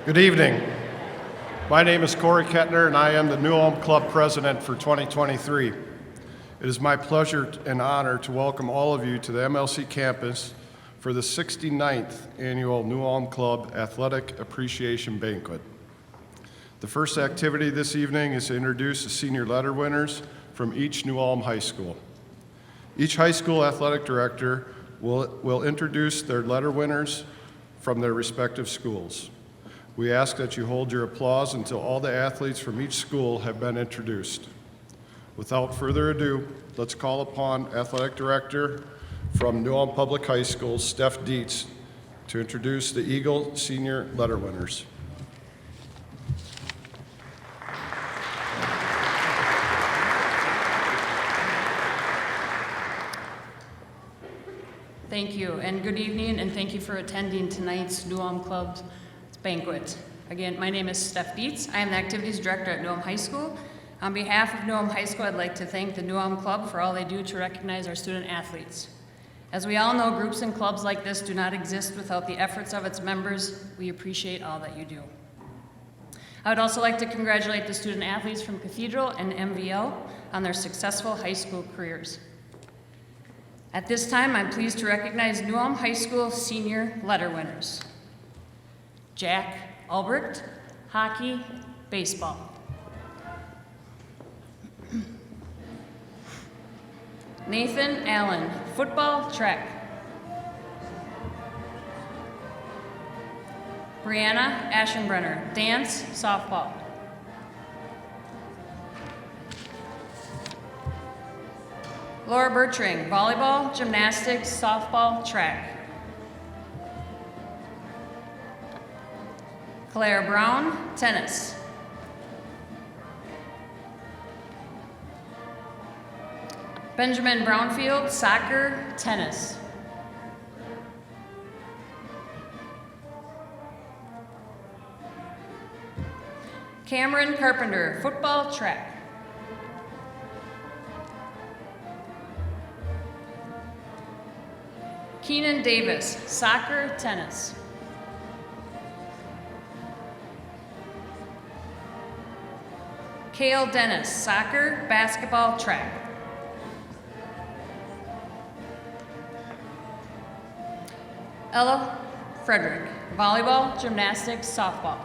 Good evening. My name is Corey Kettner, and I am the New Ulm Club President for 2023. It is my pleasure and honor to welcome all of you to the MLC campus for the 69th Annual New Ulm Club Athletic Appreciation Banquet. The first activity this evening is to introduce the senior letter winners from each New Ulm high school. Each high school athletic director will introduce their letter winners from their respective schools. We ask that you hold your applause until all the athletes from each school have been introduced. Without further ado, let's call upon Athletic Director from New Ulm Public High School, Steph Dietz, to introduce the Eagle Senior Letter winners. Thank you, and good evening, and thank you for attending tonight's New Ulm Club's banquet. Again, my name is Steph Dietz. I am the Activities Director at New Ulm High School. On behalf of New Ulm High School, I'd like to thank the New Ulm Club for all they do to recognize our student athletes. As we all know, groups and clubs like this do not exist without the efforts of its members. We appreciate all that you do. I would also like to congratulate the student athletes from Cathedral and MVL on their successful high school careers. At this time, I'm pleased to recognize New Ulm High School senior letter winners. Jack Albrecht, hockey, baseball. Nathan Allen, football, track. Brianna Aschenbrenner, dance, softball. Laura Bertring, volleyball, gymnastics, softball, track. Claire Brown, tennis. Benjamin Brownfield, soccer, tennis. Cameron Carpenter, football, track. Keenan Davis, soccer, tennis. Kale Dennis, soccer, basketball, track. Ella Frederick, volleyball, gymnastics, softball.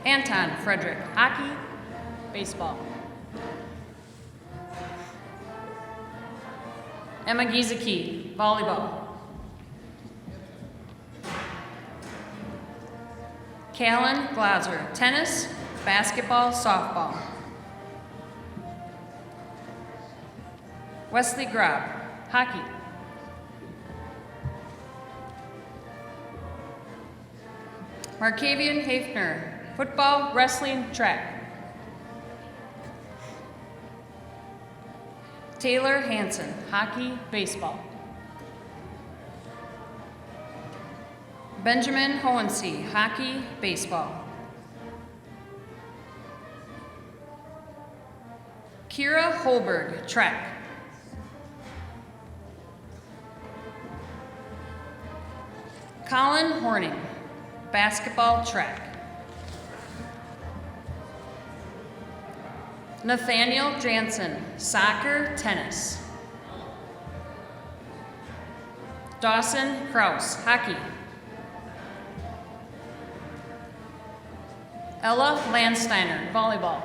Anton Frederick, hockey, baseball. Emma Giesecke, volleyball. Callan Glaser, tennis, basketball, softball. Wesley Grob, hockey. Markavian Hafner, football, wrestling, track. Taylor Hansen, hockey, baseball. Benjamin Hohensee, hockey, baseball. Kira Holberg, track. Colin Horning, basketball, track. Nathaniel Jansen, soccer, tennis. Dawson Kraus, hockey. Ella Landsteiner, volleyball.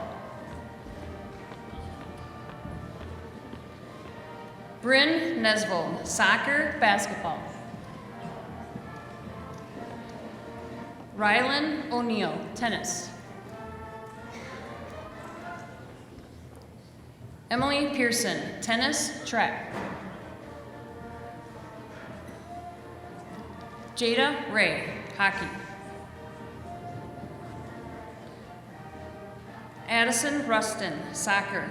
Bryn Nesvold, soccer, basketball. Rylan O'Neill, tennis. Emily Pearson, tennis, track. Jada Ray, hockey. Addison Rustin, soccer.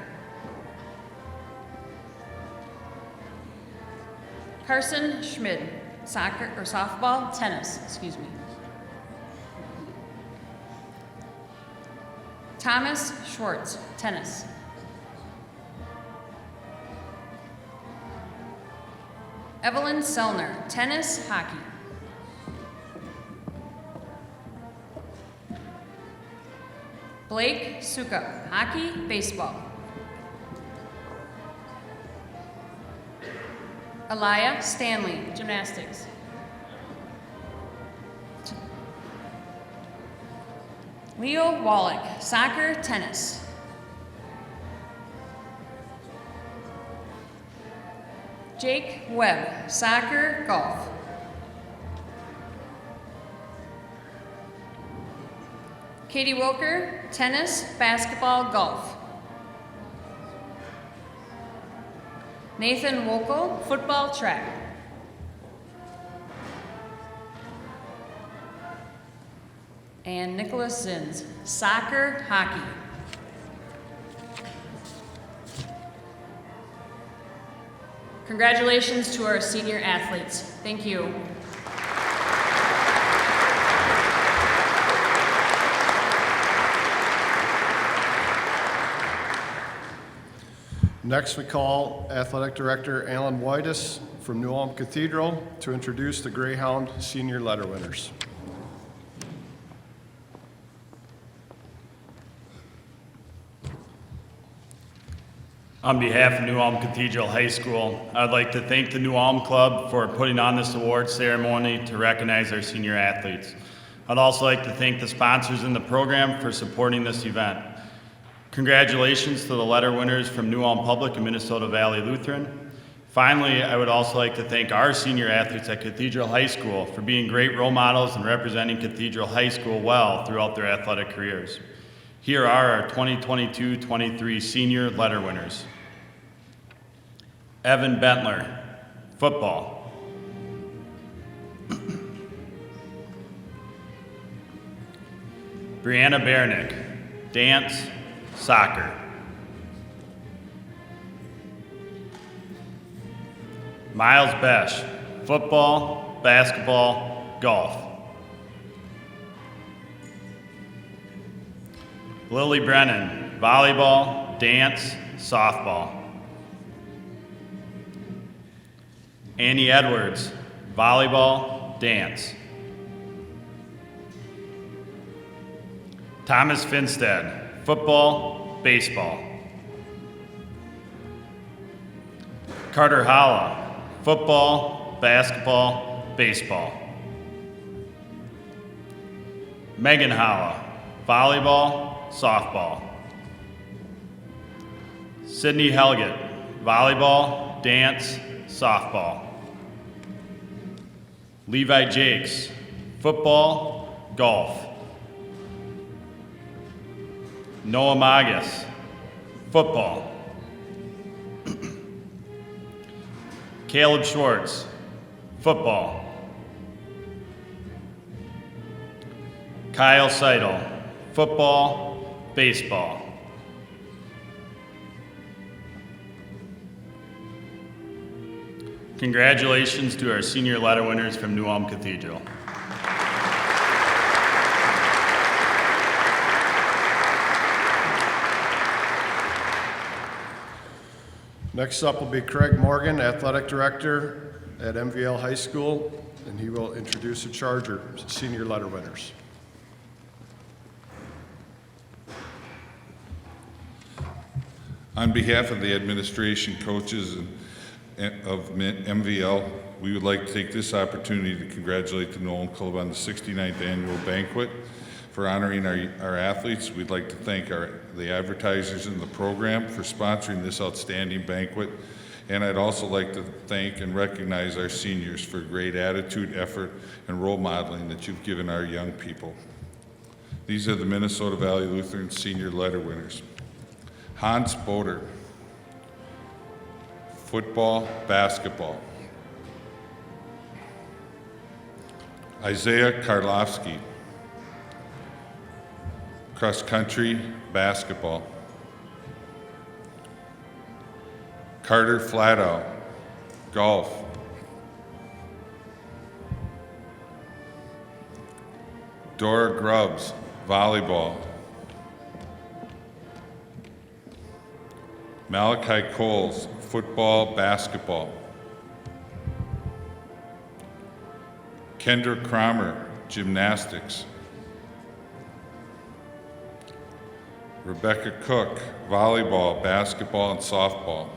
Carson Schmid, soccer or softball, tennis, excuse me. Thomas Schwartz, tennis. Evelyn Sellner, tennis, hockey. Blake Suka, hockey, baseball. Alaya Stanley, gymnastics. Leo Wallach, soccer, tennis. Jake Webb, soccer, golf. Katie Wilker, tennis, basketball, golf. Nathan Wokel, football, track. And Nicholas Zins, soccer, hockey. Congratulations to our senior athletes. Thank you. Next, we call Athletic Director Alan Whitus from New Ulm Cathedral to introduce the Greyhound Senior Letter winners. On behalf of New Ulm Cathedral High School, I'd like to thank the New Ulm Club for putting on this award ceremony to recognize our senior athletes. I'd also like to thank the sponsors in the program for supporting this event. Congratulations to the letter winners from New Ulm Public and Minnesota Valley Lutheran. Finally, I would also like to thank our senior athletes at Cathedral High School for being great role models and representing Cathedral High School well throughout their athletic careers. Here are our 2022-23 senior letter winners. Evan Bentler, football. Brianna Bernick, dance, soccer. Miles Besh, football, basketball, golf. Lily Brennan, volleyball, dance, softball. Annie Edwards, volleyball, dance. Thomas Finstead, football, baseball. Carter Holla, football, basketball, baseball. Megan Holla, volleyball, softball. Sydney Helgett, volleyball, dance, softball. Levi Jakes, football, golf. Noah Magas, football. Caleb Schwartz, football. Kyle Seidel, football, baseball. Congratulations to our senior letter winners from New Ulm Cathedral. Next up will be Craig Morgan, Athletic Director at MVL High School, and he will introduce the Charger senior letter winners. On behalf of the administration, coaches, of MVL, we would like to take this opportunity to congratulate the New Ulm Club on the 69th annual banquet. For honoring our athletes, we'd like to thank the advertisers in the program for sponsoring this outstanding banquet. And I'd also like to thank and recognize our seniors for great attitude, effort, and role modeling that you've given our young people. These are the Minnesota Valley Lutheran senior letter winners. Hans Boder, football, basketball. Isaiah Karlofsky, cross country, basketball. Carter Flatow, golf. Dora Grubbs, volleyball. Malachi Coles, football, basketball. Kendra Cromer, gymnastics. Rebecca Cook, volleyball, basketball, and softball.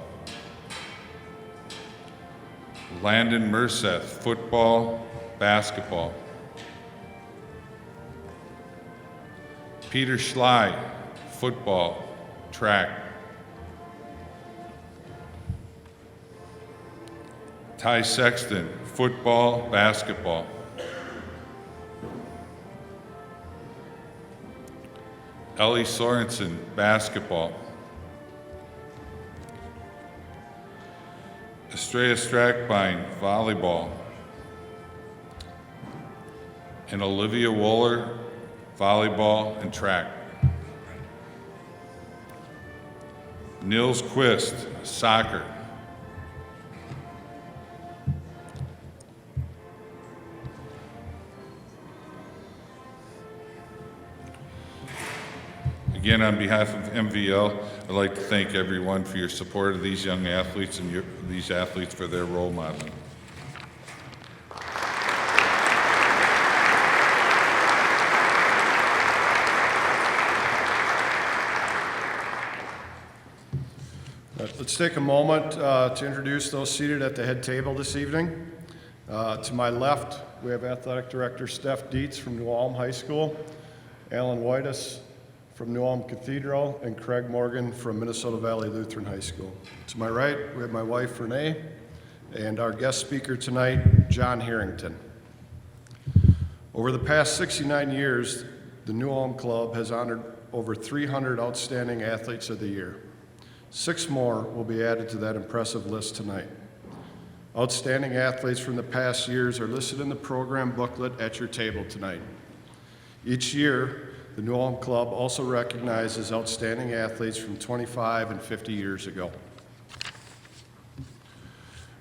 Landon Merseth, football, basketball. Peter Schley, football, track. Ty Sexton, football, basketball. Ellie Sorensen, basketball. Estrella Strackbine, volleyball. And Olivia Wohler, volleyball and track. Nils Quist, soccer. Again, on behalf of MVL, I'd like to thank everyone for your support of these young athletes and these athletes for their role modeling. Let's take a moment to introduce those seated at the head table this evening. To my left, we have Athletic Director Steph Dietz from New Ulm High School, Alan Whitus from New Ulm Cathedral, and Craig Morgan from Minnesota Valley Lutheran High School. To my right, we have my wife Renee, and our guest speaker tonight, John Harrington. Over the past 69 years, the New Ulm Club has honored over 300 outstanding athletes of the year. 6 more will be added to that impressive list tonight. Outstanding athletes from the past years are listed in the program booklet at your table tonight. Each year, the New Ulm Club also recognizes outstanding athletes from 25 and 50 years ago.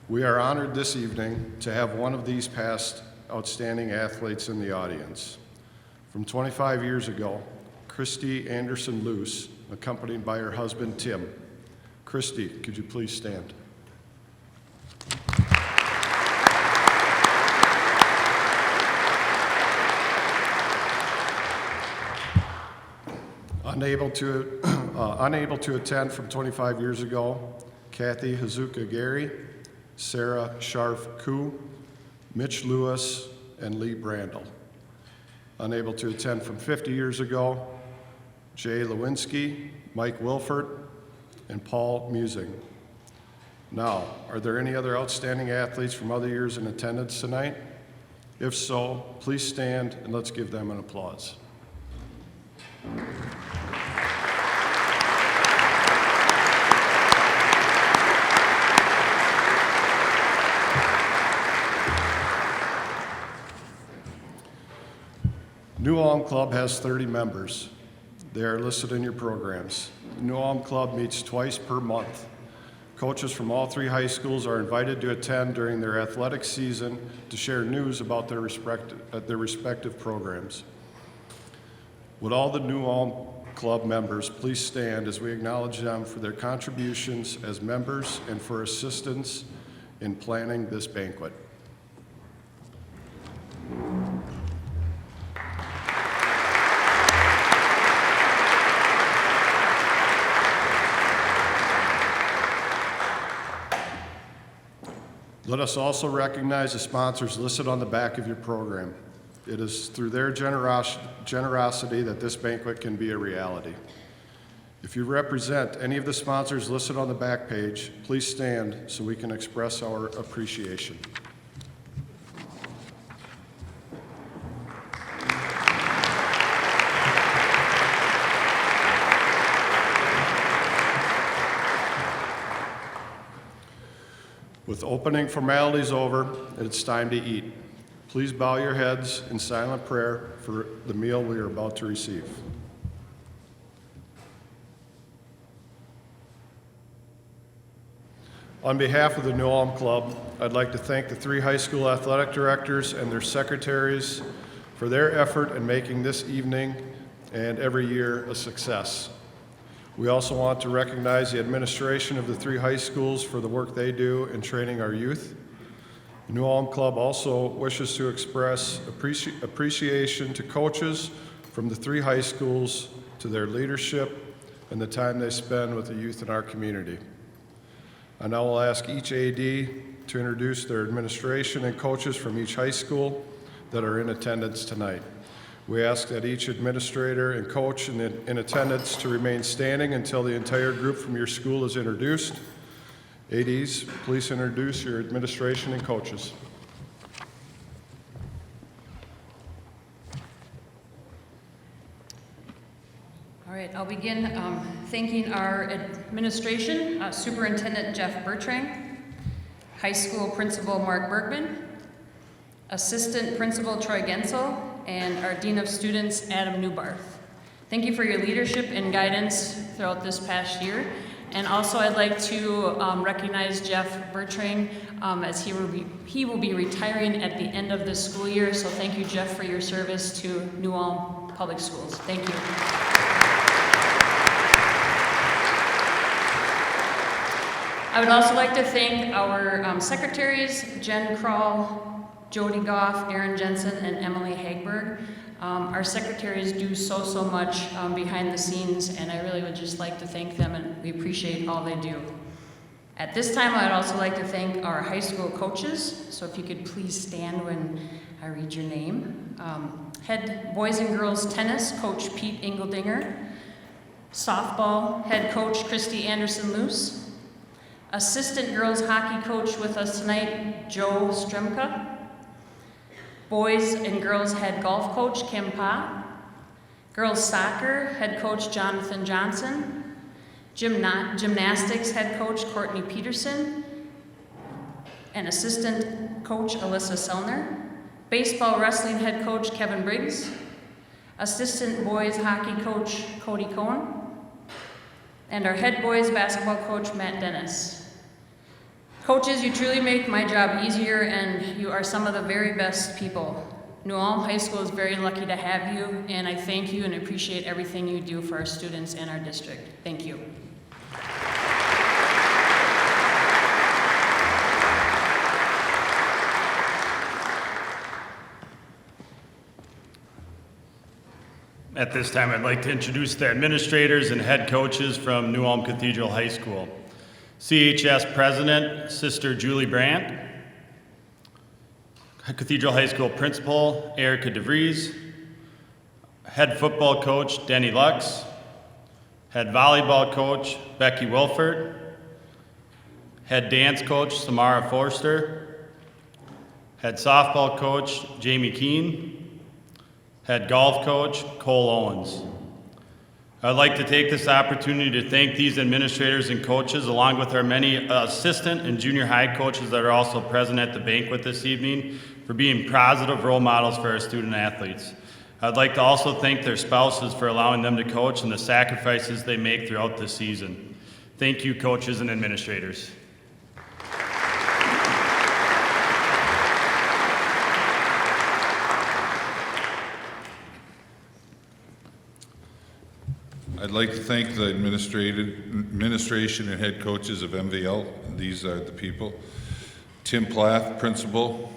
We are honored this evening to have one of these past outstanding athletes in the audience. From 25 years ago, Christy Anderson Luce, accompanied by her husband Tim. Christy, could you please stand? Unable to attend from 25 years ago, Kathy Hazuka Gary, Sarah Sharf Koo, Mitch Lewis, and Lee Brandel. Unable to attend from 50 years ago, Jay Lewinsky, Mike Wilford, and Paul Musing. Now, are there any other outstanding athletes from other years in attendance tonight? If so, please stand and let's give them an applause. New Ulm Club has 30 members. They are listed in your programs. The New Ulm Club meets twice per month. Coaches from all 3 high schools are invited to attend during their athletic season to share news about their respective programs. Would all the New Ulm Club members please stand as we acknowledge them for their contributions as members and for assistance in planning this banquet. Let us also recognize the sponsors listed on the back of your program. It is through their generosity that this banquet can be a reality. If you represent any of the sponsors listed on the back page, please stand so we can express our appreciation. With opening formalities over, it's time to eat. Please bow your heads in silent prayer for the meal we are about to receive. On behalf of the New Ulm Club, I'd like to thank the 3 high school athletic directors and their secretaries for their effort in making this evening and every year a success. We also want to recognize the administration of the 3 high schools for the work they do in training our youth. The New Ulm Club also wishes to express appreciation to coaches from the 3 high schools to their leadership and the time they spend with the youth in our community. I now will ask each AD to introduce their administration and coaches from each high school that are in attendance tonight. We ask that each administrator and coach in attendance to remain standing until the entire group from your school is introduced. ADs, please introduce your administration and coaches. All right, I'll begin thanking our administration, Superintendent Jeff Bertrand, High School Principal Mark Bergman, Assistant Principal Troy Gensel, and our Dean of Students, Adam Newbarth. Thank you for your leadership and guidance throughout this past year. And also I'd like to recognize Jeff Bertrand as he will be retiring at the end of this school year. So thank you, Jeff, for your service to New Ulm Public Schools. Thank you. I would also like to thank our secretaries, Jen Kroll, Jody Goff, Erin Jensen, and Emily Hagberg. Our secretaries do so much behind the scenes, and I really would just like to thank them, and we appreciate all they do. At this time, I'd also like to thank our high school coaches, so if you could please stand when I read your name. Head boys and girls tennis, Coach Pete Engeldinger. Softball, head coach Christy Anderson-Luce. Assistant girls hockey coach with us tonight, Joe Stremka. Boys and girls head golf coach Kim Pa. Girls soccer head coach Jonathan Johnson. Gymnastics head coach Courtney Peterson. And assistant coach Alyssa Selner. Baseball wrestling head coach Kevin Briggs. Assistant boys hockey coach Cody Cohen. And our head boys basketball coach Matt Dennis. Coaches, you truly make my job easier, and you are some of the very best people. New Ulm High School is very lucky to have you, and I thank you and appreciate everything you do for our students and our district. Thank you. At this time, I'd like to introduce the administrators and head coaches from New Ulm Cathedral High School. CHS President, Sister Julie Brandt. Cathedral High School Principal, Erica DeVries. Head football coach, Denny Lux. Head volleyball coach, Becky Wilford. Head dance coach, Samara Forster. Head softball coach, Jamie Keene. Head golf coach, Cole Owens. I'd like to take this opportunity to thank these administrators and coaches, along with our many assistant and junior high coaches that are also present at the banquet this evening, for being positive role models for our student athletes. I'd like to also thank their spouses for allowing them to coach and the sacrifices they make throughout the season. Thank you, coaches and administrators. I'd like to thank the administration and head coaches of MVL. These are the people. Tim Plath, principal.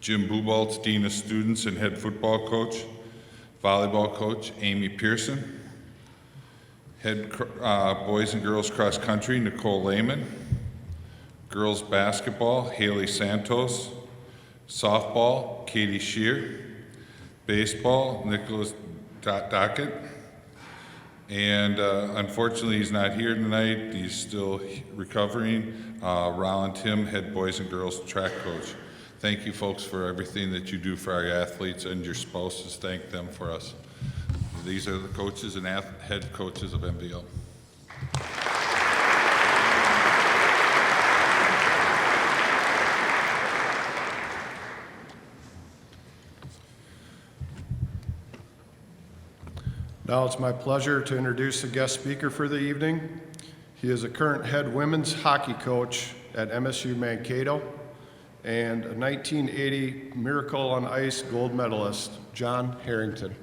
Jim Bubaltz, dean of students and head football coach. Volleyball coach, Amy Pearson. Head boys and girls cross country, Nicole Lehman. Girls basketball, Haley Santos. Softball, Katie Shear. Baseball, Nicholas Dockett. And unfortunately, he's not here tonight. He's still recovering. Roland Tim, head boys and girls track coach. Thank you, folks, for everything that you do for our athletes, and your spouses. Thank them for us. These are the coaches and head coaches of MVL. Now it's my pleasure to introduce the guest speaker for the evening. He is a current head women's hockey coach at MSU Mankato and a 1980 Miracle on Ice gold medalist, John Harrington.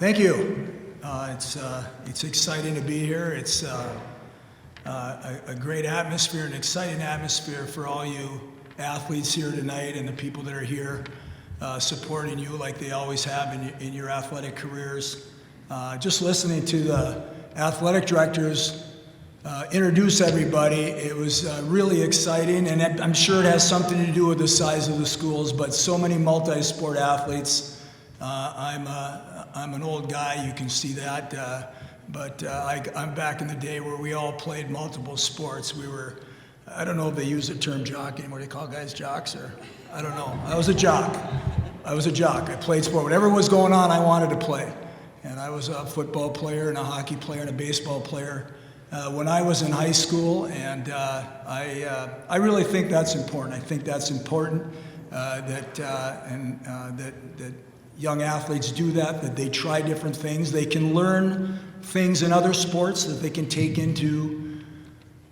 Thank you. It's exciting to be here. It's a great atmosphere, an exciting atmosphere for all you athletes here tonight and the people that are here supporting you like they always have in your athletic careers. Just listening to the athletic directors introduce everybody, it was really exciting, and I'm sure it has something to do with the size of the schools, but so many multi-sport athletes. I'm an old guy, you can see that, but I'm back in the day where we all played multiple sports. We were, I don't know if they use the term jock anymore. They call guys jocks, or I don't know. I was a jock. I played sport. Whatever was going on, I wanted to play. And I was a football player and a hockey player and a baseball player when I was in high school, and I really think that's important. I think that's important that young athletes do that they try different things. They can learn things in other sports that they can take into,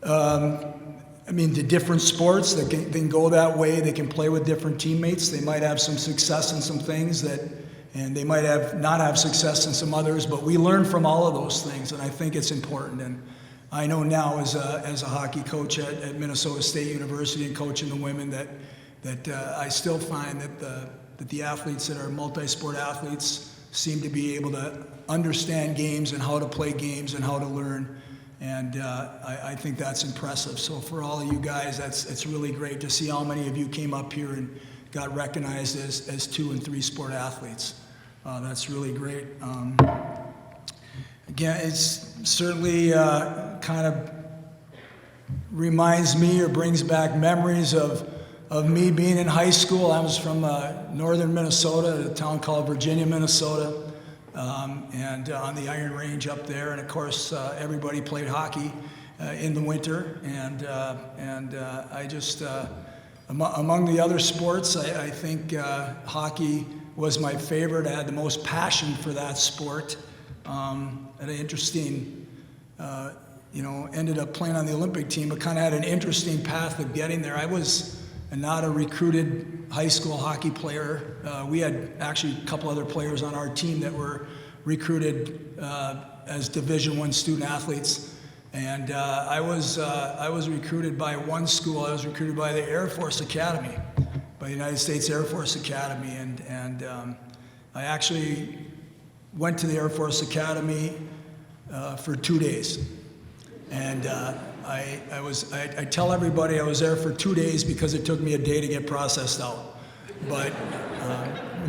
to different sports. They can go that way. They can play with different teammates. They might have some success in some things and they might not have success in some others, but we learn from all of those things, and I think it's important. And I know now as a hockey coach at Minnesota State University and coaching the women that I still find that the athletes that are multi-sport athletes seem to be able to understand games and how to play games and how to learn. And I think that's impressive. So for all of you guys, it's really great to see how many of you came up here and got recognized as 2 and 3 sport athletes. That's really great. Again, it's certainly kind of reminds me or brings back memories of me being in high school. I was from northern Minnesota, a town called Virginia, Minnesota, and on the Iron Range up there. And of course, everybody played hockey in the winter. And I just, among the other sports, I think hockey was my favorite. I had the most passion for that sport. Had an interesting, ended up playing on the Olympic team, but kind of had an interesting path of getting there. I was not a recruited high school hockey player. We had actually a couple other players on our team that were recruited as Division I student athletes. And I was recruited by one school. I was recruited by the Air Force Academy, by the United States Air Force Academy. And I actually went to the Air Force Academy for 2 days. And I tell everybody I was there for 2 days because it took me a day to get processed out. But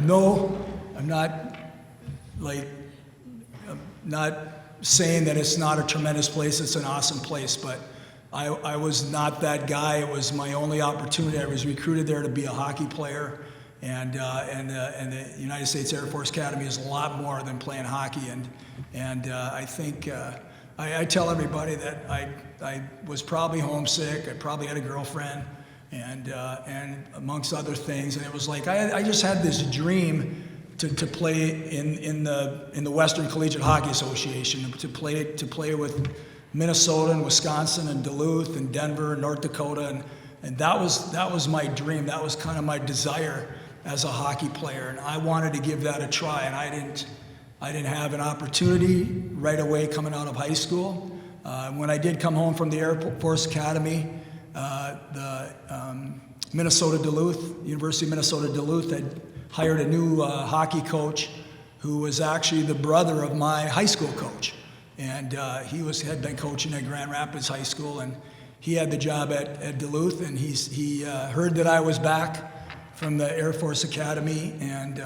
no, I'm not saying that it's not a tremendous place. It's an awesome place, but I was not that guy. It was my only opportunity. I was recruited there to be a hockey player, and the United States Air Force Academy is a lot more than playing hockey. And I think I tell everybody that I was probably homesick. I probably had a girlfriend, and amongst other things. And it was like I just had this dream to play in the Western Collegiate Hockey Association, to play with Minnesota and Wisconsin and Duluth and Denver and North Dakota, and that was my dream. That was kind of my desire as a hockey player, and I wanted to give that a try. And I didn't have an opportunity right away coming out of high school. When I did come home from the Air Force Academy, the Minnesota Duluth, University of Minnesota Duluth had hired a new hockey coach who was actually the brother of my high school coach. And he had been coaching at Grand Rapids High School, and he had the job at Duluth, and he heard that I was back from the Air Force Academy, and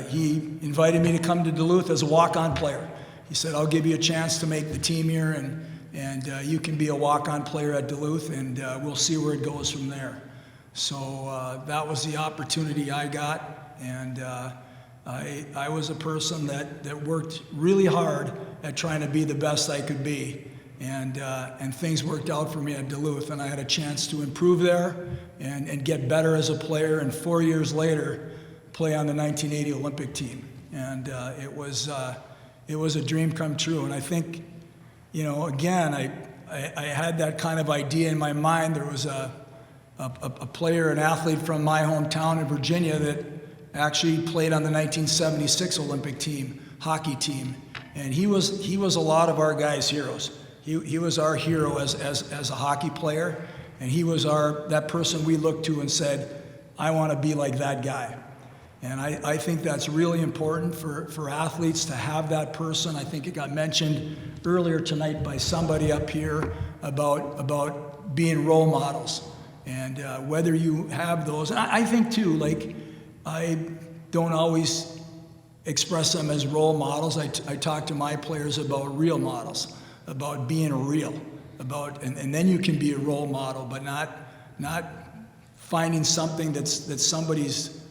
he invited me to come to Duluth as a walk-on player. He said, I'll give you a chance to make the team here, and you can be a walk-on player at Duluth, and we'll see where it goes from there. So that was the opportunity I got, and I was a person that worked really hard at trying to be the best I could be, and things worked out for me at Duluth, and I had a chance to improve there and get better as a player, and 4 years later, play on the 1980 Olympic team. And it was a dream come true. And I think, again, I had that kind of idea in my mind. There was a player, an athlete from my hometown in Virginia actually played on the 1976 Olympic team, hockey team, and he was a lot of our guys' heroes. He was our hero as a hockey player, and he was that person we looked to and said, I want to be like that guy. And I think that's really important for athletes to have that person. I think it got mentioned earlier tonight by somebody up here about being role models, and whether you have those. And I think too, like, I don't always express them as role models. I talk to my players about real models, about being real, and then you can be a role model, but not finding something that's somebody's,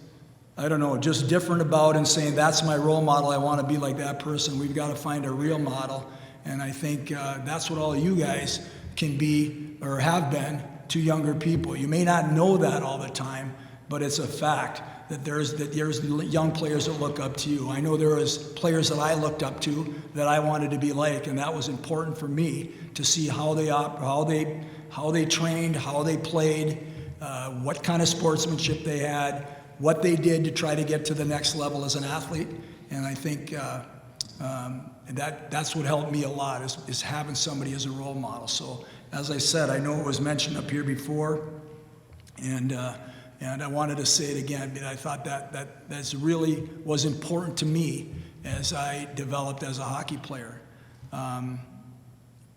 I don't know, just different about and saying, that's my role model, I want to be like that person. We've got to find a real model, and I think that's what all of you guys can be or have been to younger people. You may not know that all the time, but it's a fact that there's young players that look up to you. I know there was players that I looked up to that I wanted to be like, and that was important for me to see how they trained, how they played, what kind of sportsmanship they had, what they did to try to get to the next level as an athlete. And I think that's what helped me a lot, is having somebody as a role model. So as I said, I know it was mentioned up here before, and I wanted to say it again, but I thought that's really was important to me as I developed as a hockey player. Got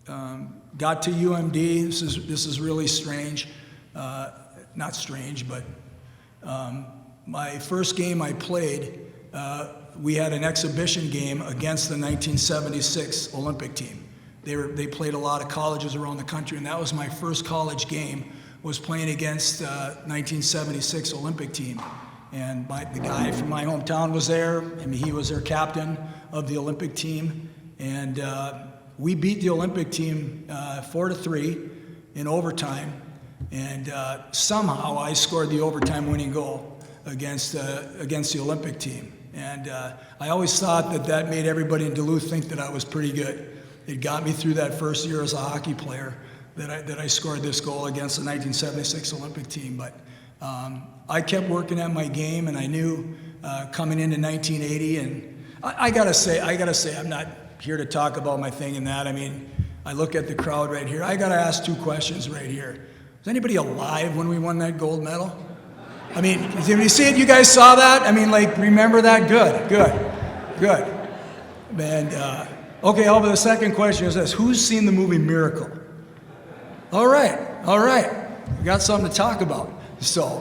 to UMD. This is really strange. Not strange, but my first game I played, we had an exhibition game against the 1976 Olympic team. They played a lot of colleges around the country, and that was my first college game, was playing against 1976 Olympic team. And the guy from my hometown was there. I mean, he was their captain of the Olympic team. And we beat the Olympic team 4-3 in overtime. And somehow I scored the overtime winning goal against the Olympic team. And I always thought that made everybody in Duluth think that I was pretty good. It got me through that first year as a hockey player, that I scored this goal against the 1976 Olympic team. But I kept working at my game, and I knew coming into 1980, and I gotta say, I'm not here to talk about my thing and that. I mean, I look at the crowd right here. I gotta ask two questions right here. Was anybody alive when we won that gold medal? I mean, did you see it? You guys saw that? I mean, like, remember that? Good. And okay, but the second question is this: who's seen the movie Miracle? All right. We got something to talk about. So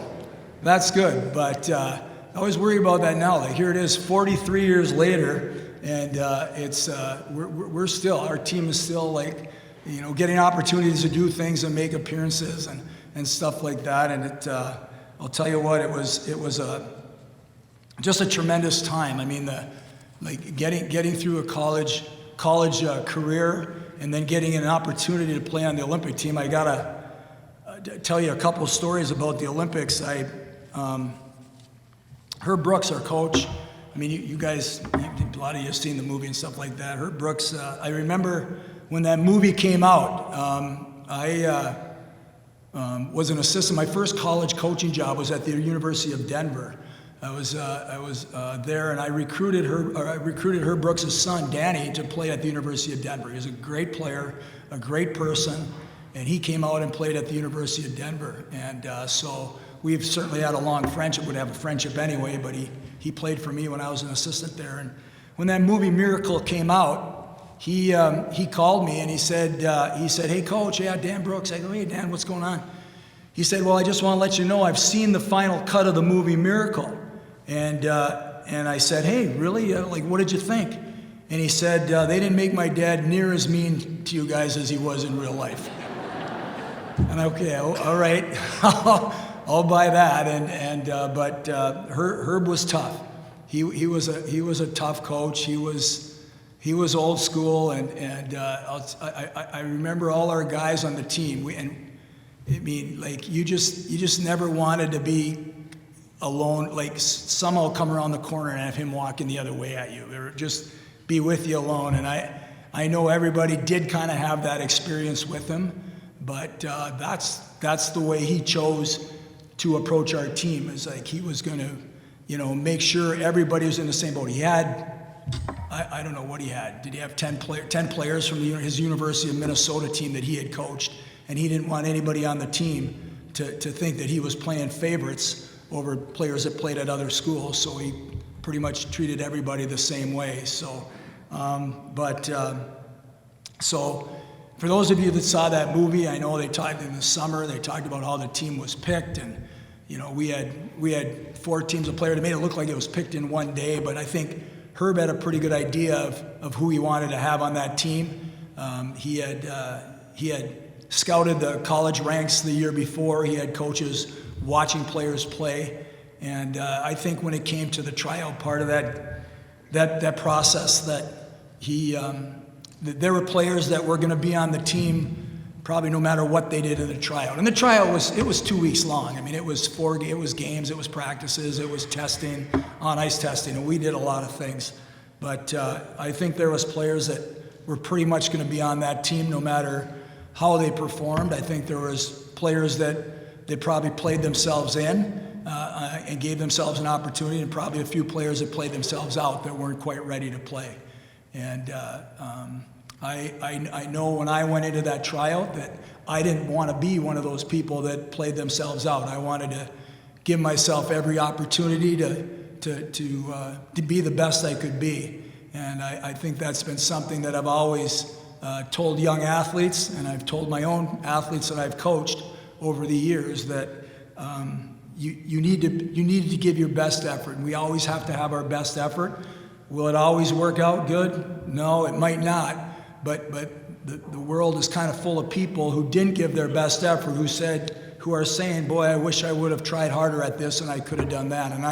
that's good. But I always worry about that now. Like, here it is 43 years later, and we're still, our team is still, like, you know, getting opportunities to do things and make appearances and stuff like that. And I'll tell you what, it was just a tremendous time. I mean, getting through a college career, and then getting an opportunity to play on the Olympic team. I gotta tell you a couple of stories about the Olympics. Herb Brooks, our coach. I mean, you guys, a lot of you have seen the movie and stuff like that. Herb Brooks. I remember when that movie came out. I was an assistant. My first college coaching job was at the University of Denver. I was there, and I recruited Herb Brooks' son, Danny, to play at the University of Denver. He was a great player, a great person, and he came out and played at the University of Denver. And so we've certainly had a long friendship. We'd have a friendship anyway, but he played for me when I was an assistant there. And when that movie Miracle came out, he called me and he said, "Hey, Coach, yeah, Dan Brooks." I go, "Hey, Dan, what's going on?" He said, "Well, I just want to let you know I've seen the final cut of the movie Miracle." And I said, "Hey, really? Like, what did you think?" And he said, "They didn't make my dad near as mean to you guys as he was in real life." And okay, all right, I'll buy that. But Herb was tough. He was a tough coach. He was old school, and I remember all our guys on the team. I mean, like, you just never wanted to be alone, like somehow come around the corner and have him walking the other way at you, or just be with you alone. And I know everybody did kind of have that experience with him, but that's the way he chose to approach our team. Is like he was going to make sure everybody was in the same boat. He had, I don't know what he had. Did he have 10 players from his University of Minnesota team that he had coached? And he didn't want anybody on the team to think that he was playing favorites over players that played at other schools. So he pretty much treated everybody the same way. So, so for those of you that saw that movie, I know they talked in the summer, they talked about how the team was picked, and we had 4 teams of players. It made it look like it was picked in one day, but I think Herb had a pretty good idea of who he wanted to have on that team. He had scouted the college ranks the year before. He had coaches watching players play, and I think when it came to the tryout part of that process, that there were players that were going to be on the team probably no matter what they did in the tryout. And the tryout was 2 weeks long. I mean, it was games, it was practices, it was testing, on-ice testing, and we did a lot of things. But I think there was players that were pretty much going to be on that team no matter how they performed. I think there was players that they probably played themselves in and gave themselves an opportunity, and probably a few players that played themselves out that weren't quite ready to play. And I know when I went into that tryout that I didn't want to be one of those people that played themselves out. I wanted to give myself every opportunity to be the best I could be. And I think that's been something that I've always told young athletes, and I've told my own athletes that I've coached over the years, that you need to give your best effort. And we always have to have our best effort. Will it always work out good? No, it might not. But the world is kind of full of people who didn't give their best effort, who are saying, boy, I wish I would have tried harder at this and I could have done that. And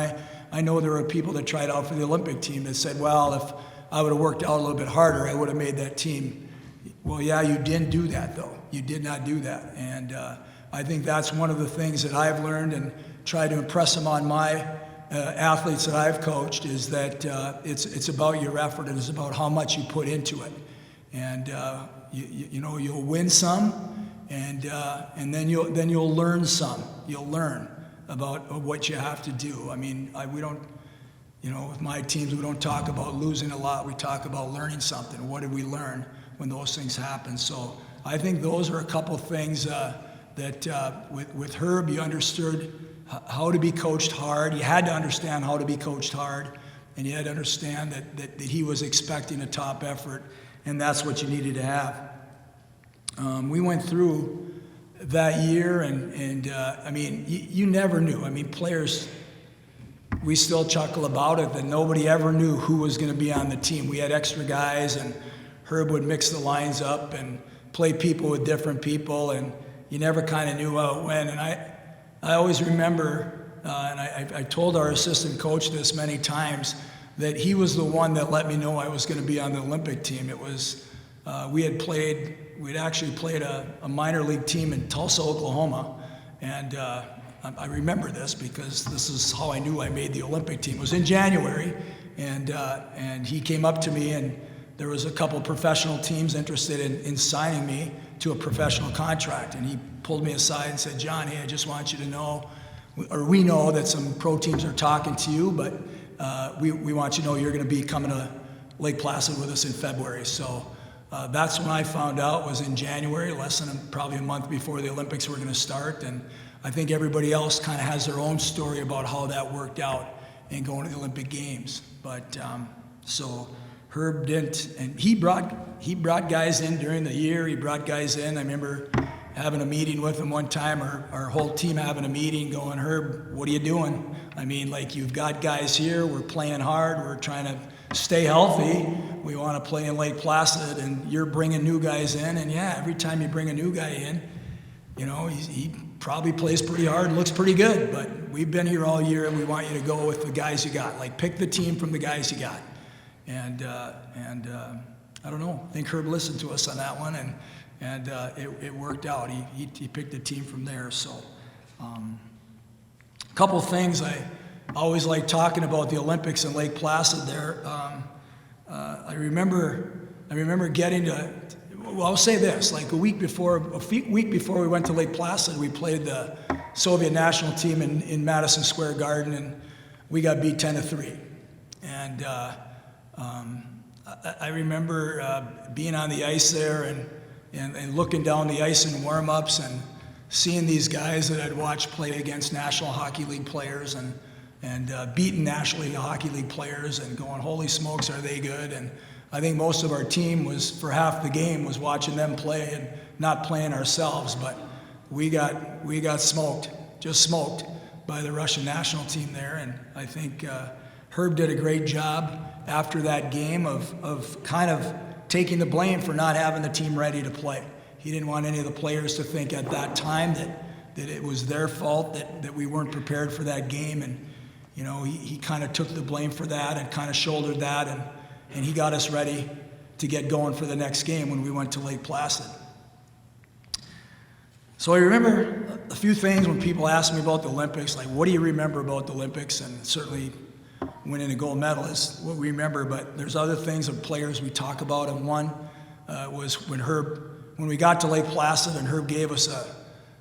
I know there are people that tried out for the Olympic team that said, well, if I would have worked out a little bit harder, I would have made that team. Well, yeah, you didn't do that, though. You did not do that. And I think that's one of the things that I've learned and tried to impress them on my athletes that I've coached, is that it's about your effort, and it's about how much you put into it. And you'll win some, and then you'll learn some. You'll learn about what you have to do. I mean, we don't, with my teams, we don't talk about losing a lot. We talk about learning something. What did we learn when those things happen? So I think those are a couple things that with Herb, you understood how to be coached hard. You had to understand how to be coached hard, and you had to understand that he was expecting a top effort, and that's what you needed to have. We went through that year, and I mean, you never knew. I mean, players, we still chuckle about it, that nobody ever knew who was going to be on the team. We had extra guys, and Herb would mix the lines up and play people with different people, and you never kind of knew how it went. And I always remember, and I told our assistant coach this many times, that he was the one that let me know I was going to be on the Olympic team. It was, we'd actually played a minor league team in Tulsa, Oklahoma, and I remember this because this is how I knew I made the Olympic team. It was in January, and he came up to me, and there was a couple of professional teams interested in signing me to a professional contract, and he pulled me aside and said, John, hey, I just want you to know, or we know that some pro teams are talking to you, but we want you to know you're going to be coming to Lake Placid with us in February. So that's when I found out, was in January, probably a month before the Olympics were going to start. And I think everybody else kind of has their own story about how that worked out in going to the Olympic Games. But so Herb didn't, and he brought guys in during the year. He brought guys in. I remember having a meeting with him one time, our whole team having a meeting, going, Herb, what are you doing? I mean, like, you've got guys here, we're playing hard, we're trying to stay healthy, we want to play in Lake Placid, and you're bringing new guys in, and yeah, every time you bring a new guy in, he probably plays pretty hard and looks pretty good, but we've been here all year, and we want you to go with the guys you got. Like, pick the team from the guys you got. And I don't know, I think Herb listened to us on that one, and it worked out. He picked the team from there. So a couple of things I always like talking about the Olympics in Lake Placid there. I remember getting to, well, I'll say this, like a week before we went to Lake Placid, we played the Soviet national team in Madison Square Garden, and we got beat 10-3. And I remember being on the ice there and looking down the ice in warm-ups and seeing these guys that I'd watched play against National Hockey League players and beating National Hockey League players and going, holy smokes, are they good? And I think most of our team was, for half the game, was watching them play and not playing ourselves. But we got smoked, just smoked by the Russian national team there. And I think Herb did a great job after that game of kind of taking the blame for not having the team ready to play. He didn't want any of the players to think at that time that it was their fault that we weren't prepared for that game. And, you know, he kind of took the blame for that and kind of shouldered that, and he got us ready to get going for the next game when we went to Lake Placid. So I remember a few things when people ask me about the Olympics, like, what do you remember about the Olympics? And certainly winning a gold medal is what we remember, but there's other things of players we talk about, and one was when we got to Lake Placid and Herb gave us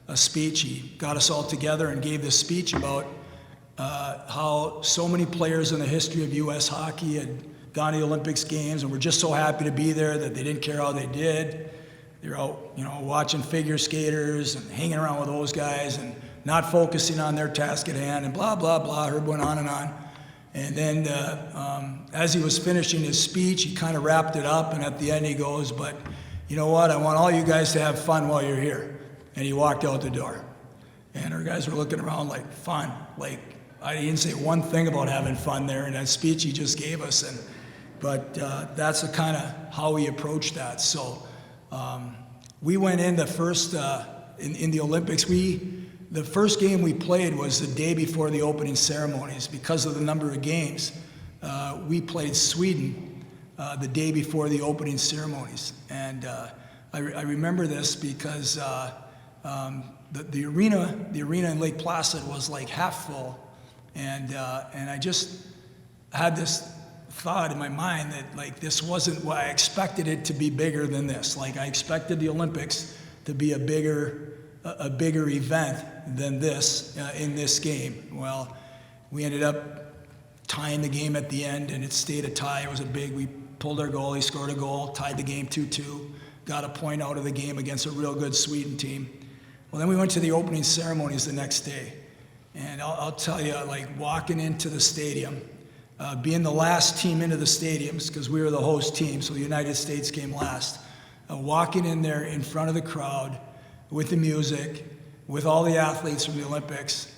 a speech. He got us all together and gave this speech about how so many players in the history of U.S. hockey had gone to the Olympics games and were just so happy to be there that they didn't care how they did. They were out, you know, watching figure skaters and hanging around with those guys and not focusing on their task at hand and blah, blah, blah. Herb went on and on. And then as he was finishing his speech, he kind of wrapped it up, and at the end he goes, but you know what, I want all you guys to have fun while you're here. And he walked out the door. And our guys were looking around like, fun? Like, I didn't say one thing about having fun there in that speech he just gave us. But that's the kind of how we approached that. So we went in the first, in the Olympics, the first game we played was the day before the opening ceremonies. Because of the number of games, we played Sweden the day before the opening ceremonies. And I remember this because the arena in Lake Placid was like half full. And I just had this thought in my mind that, like, this wasn't what I expected it to be bigger than this. Like, I expected the Olympics to be a bigger event than this in this game. Well, we ended up tying the game at the end, and it stayed a tie. It was we pulled our goal, he scored a goal, tied the game 2-2, got a point out of the game against a real good Sweden team. Well, then we went to the opening ceremonies the next day. And I'll tell you, like, walking into the stadium, being the last team into the stadiums, because we were the host team, so the United States came last, walking in there in front of the crowd with the music, with all the athletes from the Olympics,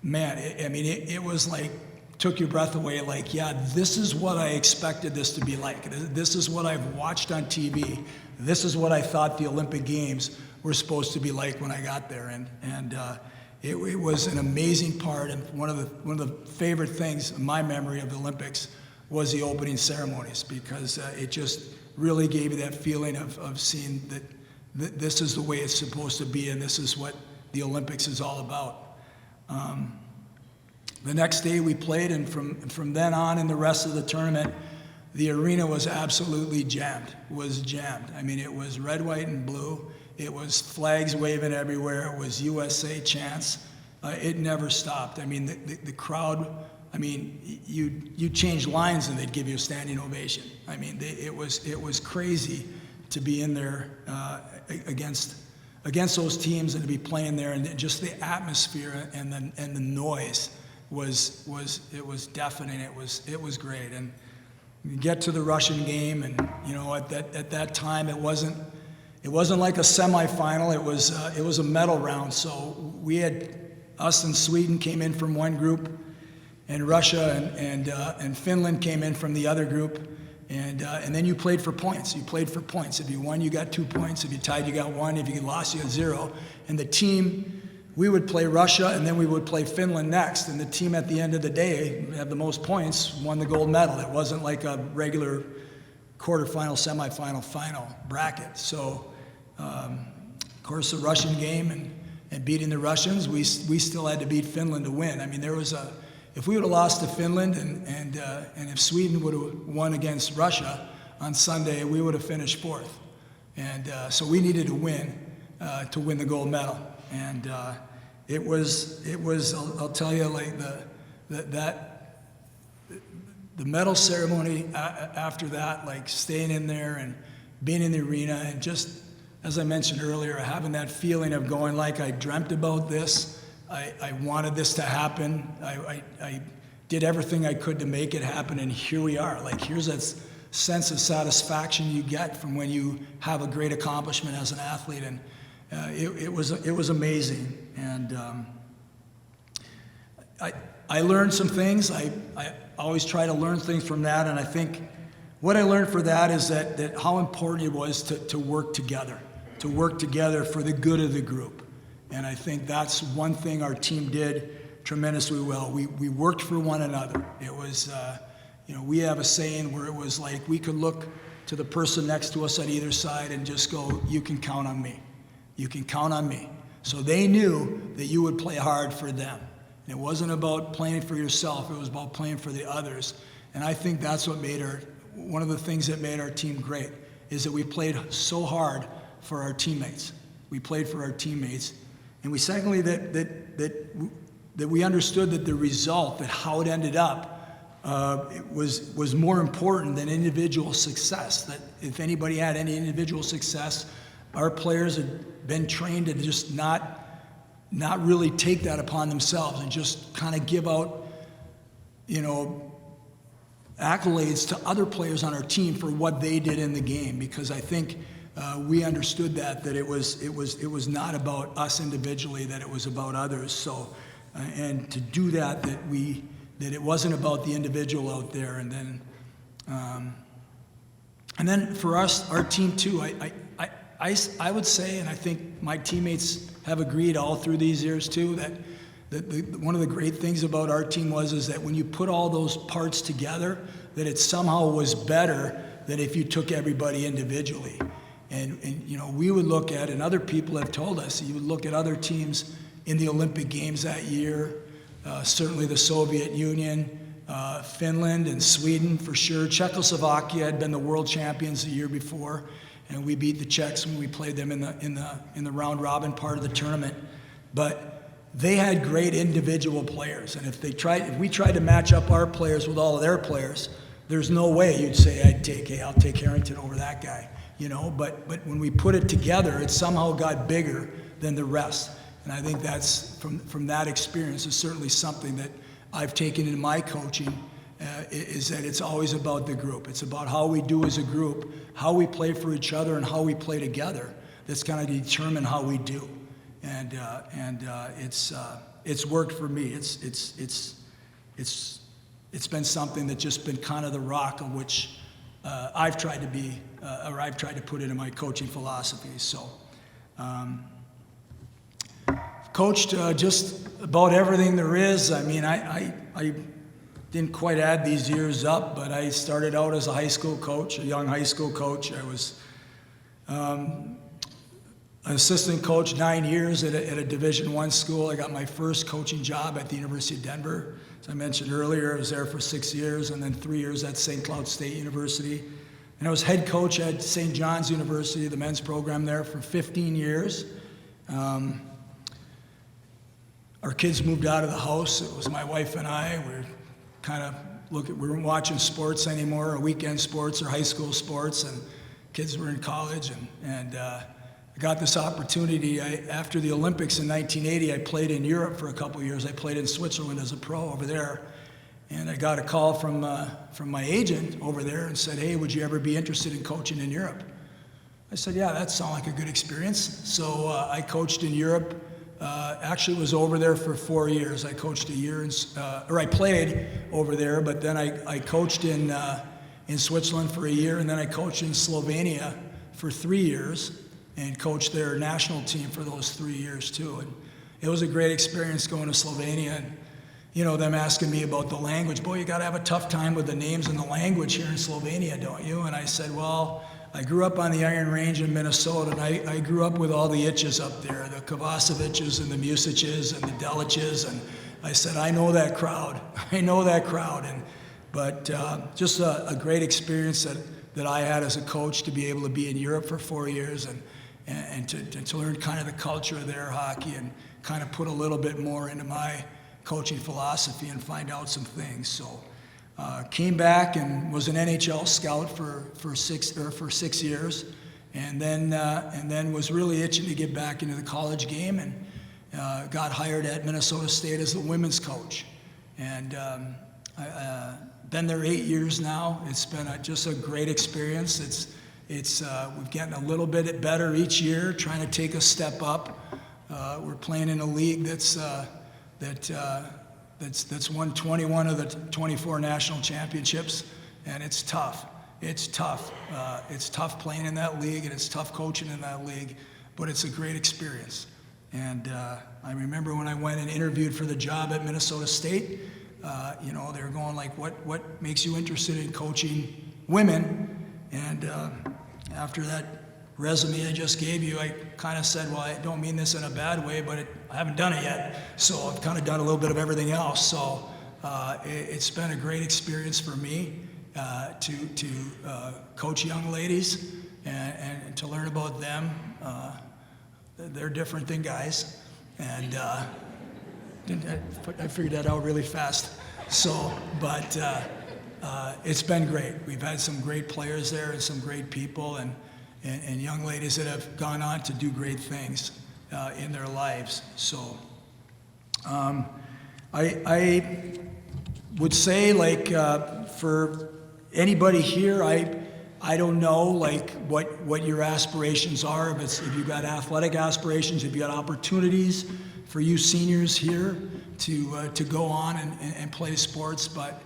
man, it was like, took your breath away, like, yeah, this is what I expected this to be like. This is what I've watched on TV. This is what I thought the Olympic Games were supposed to be like when I got there. And it was an amazing part, and one of the favorite things in my memory of the Olympics was the opening ceremonies, because it just really gave you that feeling of seeing that this is the way it's supposed to be, and this is what the Olympics is all about. The next day we played, and from then on in the rest of the tournament, the arena was absolutely jammed. I mean, it was red, white, and blue. It was flags waving everywhere. It was USA chants. It never stopped. I mean, the crowd, I mean, you change lines and they'd give you a standing ovation. I mean, it was crazy to be in there against those teams and to be playing there, and just the atmosphere and the noise was deafening. It was great. And you get to the Russian game, and you know, at that time it wasn't like a semifinal. It was a medal round. So we had, us and Sweden came in from one group, and Russia and Finland came in from the other group, and then you played for points. If you won, you got 2 points. If you tied, you got 1. If you lost, you got 0. And the team, we would play Russia, and then we would play Finland next. And the team at the end of the day, had the most points, won the gold medal. It wasn't like a regular quarterfinal, semifinal, final bracket. So, of course, the Russian game and beating the Russians, we still had to beat Finland to win. I mean, if we would have lost to Finland and if Sweden would have won against Russia on Sunday, we would have finished 4th. And so we needed to win the gold medal. And it was I'll tell you, like, the medal ceremony after that, like staying in there and being in the arena, and just, as I mentioned earlier, having that feeling of going like I dreamt about this, I wanted this to happen, I did everything I could to make it happen, and here we are. Like, here's that sense of satisfaction you get from when you have a great accomplishment as an athlete, and it was amazing. And I learned some things. I always try to learn things from that, and I think what I learned for that is that how important it was to work together for the good of the group. And I think that's one thing our team did tremendously well. We worked for one another. It was, we have a saying where it was like we could look to the person next to us on either side and just go, you can count on me. You can count on me. So they knew that you would play hard for them. And it wasn't about playing for yourself, it was about playing for the others. And I think that's what made one of the things that made our team great, is that we played so hard for our teammates. We played for our teammates. And we secondly, that we understood that the result, that how it ended up, was more important than individual success. That if anybody had any individual success, our players had been trained to just not really take that upon themselves and just kind of give out, accolades to other players on our team for what they did in the game. Because I think we understood that it was not about us individually, that it was about others. So, and to do that it wasn't about the individual out there. And then for us, our team too, I would say, and I think my teammates have agreed all through these years too, that one of the great things about our team is that when you put all those parts together, that it somehow was better than if you took everybody individually. And we would look at, and other people have told us, you would look at other teams in the Olympic Games that year, certainly the Soviet Union, Finland and Sweden for sure. Czechoslovakia had been the world champions the year before, and we beat the Czechs when we played them in the round robin part of the tournament. But they had great individual players, and if we tried to match up our players with all of their players, there's no way you'd say I'll take Harrington over that guy, But when we put it together, it somehow got bigger than the rest. And I think that's from that experience is certainly something that I've taken in my coaching, is that it's always about the group. It's about how we do as a group, how we play for each other, and how we play together. That's going to determine how we do. And it's worked for me. It's been something that's just been kind of the rock of which I've tried to be, or I've tried to put into my coaching philosophy. So, coached just about everything there is. I mean, I didn't quite add these years up, but I started out as a high school coach, a young high school coach. I was an assistant coach 9 years at a Division I school. I got my first coaching job at the University of Denver. As I mentioned earlier, I was there for 6 years, and then 3 years at St. Cloud State University. And I was head coach at St. John's University, the men's program there, for 15 years. Our kids moved out of the house. It was my wife and I. We weren't watching sports anymore, or weekend sports or high school sports, and kids were in college. And I got this opportunity. After the Olympics in 1980, I played in Europe for a couple of years. I played in Switzerland as a pro over there. And I got a call from my agent over there and said, hey, would you ever be interested in coaching in Europe? I said, yeah, that sounds like a good experience. So I coached in Europe. Actually was over there for 4 years. I coached a year, I played over there, but then I coached in Switzerland for a year, and then I coached in Slovenia for 3 years and coached their national team for those 3 years too. And it was a great experience going to Slovenia, and them asking me about the language. Boy, you got to have a tough time with the names and the language here in Slovenia, don't you? And I said, well, I grew up on the Iron Range in Minnesota, and I grew up with all the itches up there, the Kovaceviches and the Musiches and the Deliches, and I said, I know that crowd. I know that crowd. But just a great experience that I had as a coach to be able to be in Europe for 4 years and to learn kind of the culture of their hockey and kind of put a little bit more into my coaching philosophy and find out some things. So Came back and was an NHL scout for 6 years, and then was really itching to get back into the college game, and got hired at Minnesota State as the women's coach. And been there 8 years now. It's been just a great experience. We've gotten a little bit better each year, trying to take a step up. We're playing in a league that's won 21 of the 24 national championships, and it's tough. It's tough. It's tough playing in that league, and it's tough coaching in that league, but it's a great experience. And I remember when I went and interviewed for the job at Minnesota State, they were going like, what makes you interested in coaching women? And after that resume I just gave you, I kind of said, well, I don't mean this in a bad way, but I haven't done it yet. So I've kind of done a little bit of everything else. So it's been a great experience for me to coach young ladies and to learn about them. They're different than guys. And I figured that out really fast. So, but it's been great. We've had some great players there and some great people and young ladies that have gone on to do great things in their lives. So I would say, like, for anybody here, I don't know, like, what your aspirations are. If you've got athletic aspirations, if you've got opportunities for you seniors here to go on and play sports, but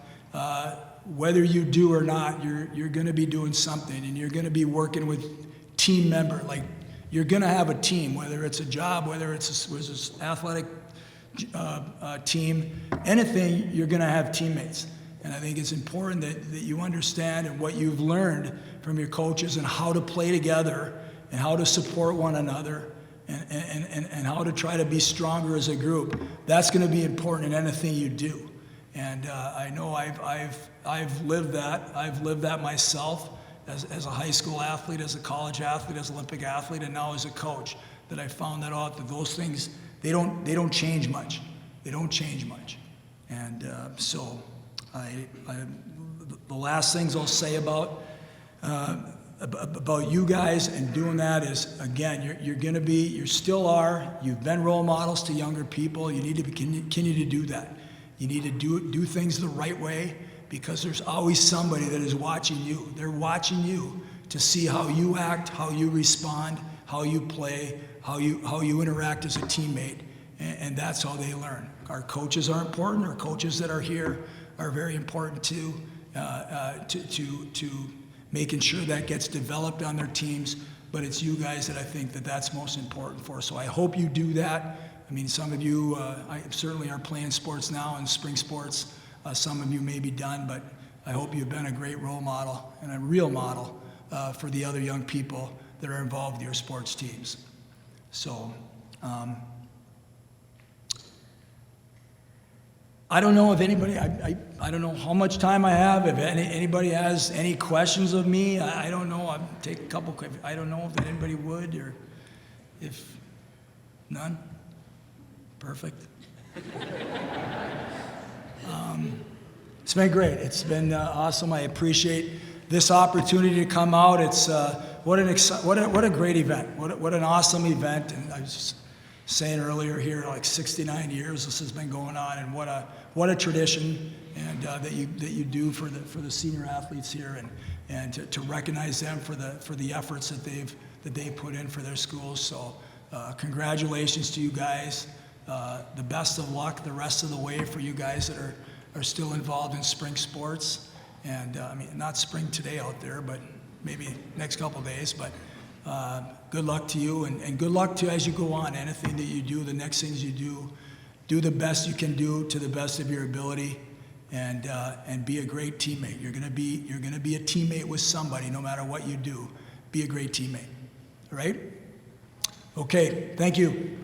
whether you do or not, you're going to be doing something, and you're going to be working with team member. Like, you're going to have a team, whether it's a job, whether it's an athletic team, anything, you're going to have teammates. And I think it's important that you understand and what you've learned from your coaches and how to play together and how to support one another and how to try to be stronger as a group. That's going to be important in anything you do. And I know I've lived that. I've lived that myself as a high school athlete, as a college athlete, as an Olympic athlete, and now as a coach. That I found that out, that those things, they don't change much. They don't change much. And so the last things I'll say about you guys and doing that is, again, you still are, you've been role models to younger people. You need to continue to do that. You need to do things the right way, because there's always somebody that is watching you. They're watching you to see how you act, how you respond, how you play, how you interact as a teammate, and that's how they learn. Our coaches are important. Our coaches that are here are very important too, to making sure that gets developed on their teams. But it's you guys that I think that's most important for. So I hope you do that. I mean, some of you certainly are playing sports now and spring sports. Some of you may be done, but I hope you've been a great role model and a real model for the other young people that are involved with your sports teams. So I don't know if anybody, I don't know how much time I have. If anybody has any questions of me, I don't know. I'll take a couple quick. I don't know if anybody would, or if none. Perfect. It's been great. It's been awesome. I appreciate this opportunity to come out. It's what a great event. What an awesome event. And I was just saying earlier here, like 69 years this has been going on, and what a tradition, and that you do for the senior athletes here, and to recognize them for the efforts that they've put in for their schools. So congratulations to you guys. The best of luck the rest of the way for you guys that are still involved in spring sports. And I mean, not spring today out there, but maybe next couple days. But good luck to you, and good luck to as you go on. Anything that you do, the next things you do the best you can do to the best of your ability, and be a great teammate. You're gonna be a teammate with somebody, no matter what you do. Be a great teammate. All right? Okay. Thank you.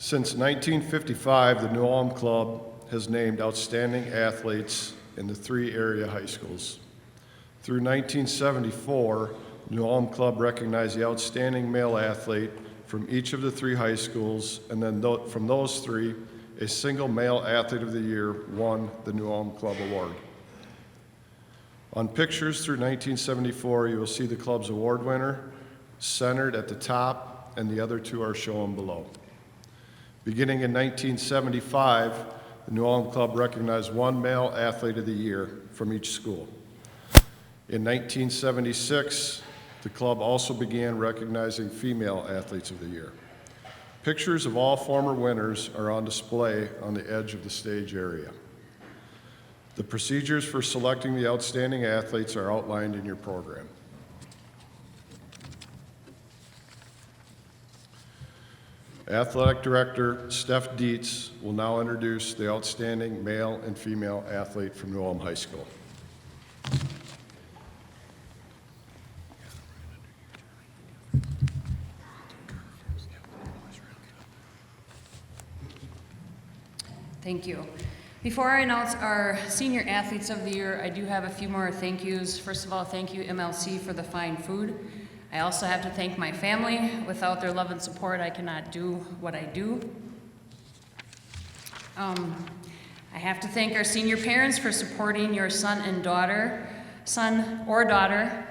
Since 1955, the New Ulm Club has named outstanding athletes in the 3 area high schools. Through 1974, New Ulm Club recognized the outstanding male athlete from each of the 3 high schools, and then from those 3, a single male athlete of the year won the New Ulm Club Award. On pictures through 1974, you will see the club's award winner centered at the top, and the other 2 are shown below. Beginning in 1975, the New Ulm Club recognized 1 male athlete of the year from each school. In 1976, the club also began recognizing female athletes of the year. Pictures of all former winners are on display on the edge of the stage area. The procedures for selecting the outstanding athletes are outlined in your program. Athletic Director Steph Dietz will now introduce the outstanding male and female athlete from New Ulm High School. Thank you. Before I announce our senior athletes of the year, I do have a few more thank yous. First of all, thank you MLC for the fine food. I also have to thank my family. Without their love and support, I cannot do what I do. I have to thank our senior parents for supporting your son or daughter,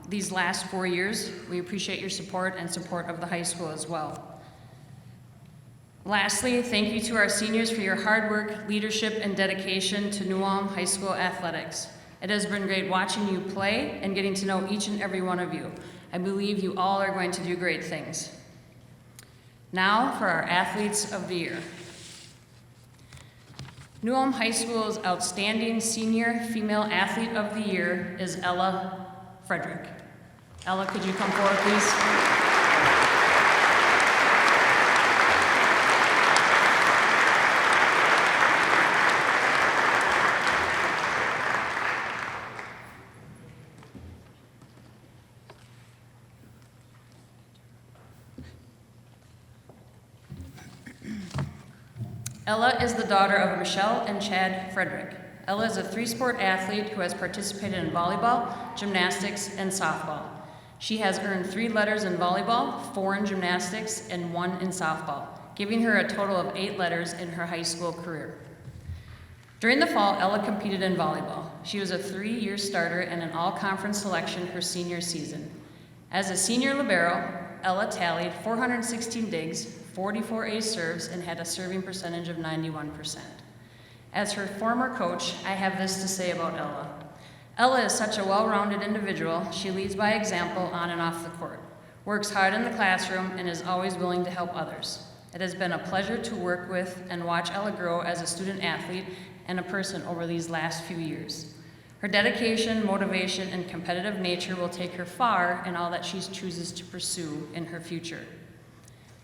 these last 4 years. We appreciate your support and support of the high school as well. Lastly, thank you to our seniors for your hard work, leadership, and dedication to New Ulm High School athletics. It has been great watching you play and getting to know each and every one of you. I believe you all are going to do great things. Now for our athletes of the year. New Ulm High School's outstanding senior female athlete of the year is Ella Frederick. Ella, could you come forward, please? Ella is the daughter of Michelle and Chad Frederick. Ella is a 3-sport athlete who has participated in volleyball, gymnastics, and softball. She has earned 3 letters in volleyball, 4 in gymnastics, and 1 in softball, giving her a total of 8 letters in her high school career. During the fall, Ella competed in volleyball. She was a 3-year starter and an all-conference selection her senior season. As a senior libero, Ella tallied 416 digs, 44 ace serves, and had a serving percentage of 91%. As her former coach, I have this to say about Ella. Ella is such a well-rounded individual. She leads by example on and off the court, works hard in the classroom, and is always willing to help others. It has been a pleasure to work with and watch Ella grow as a student athlete and a person over these last few years. Her dedication, motivation, and competitive nature will take her far in all that she chooses to pursue in her future.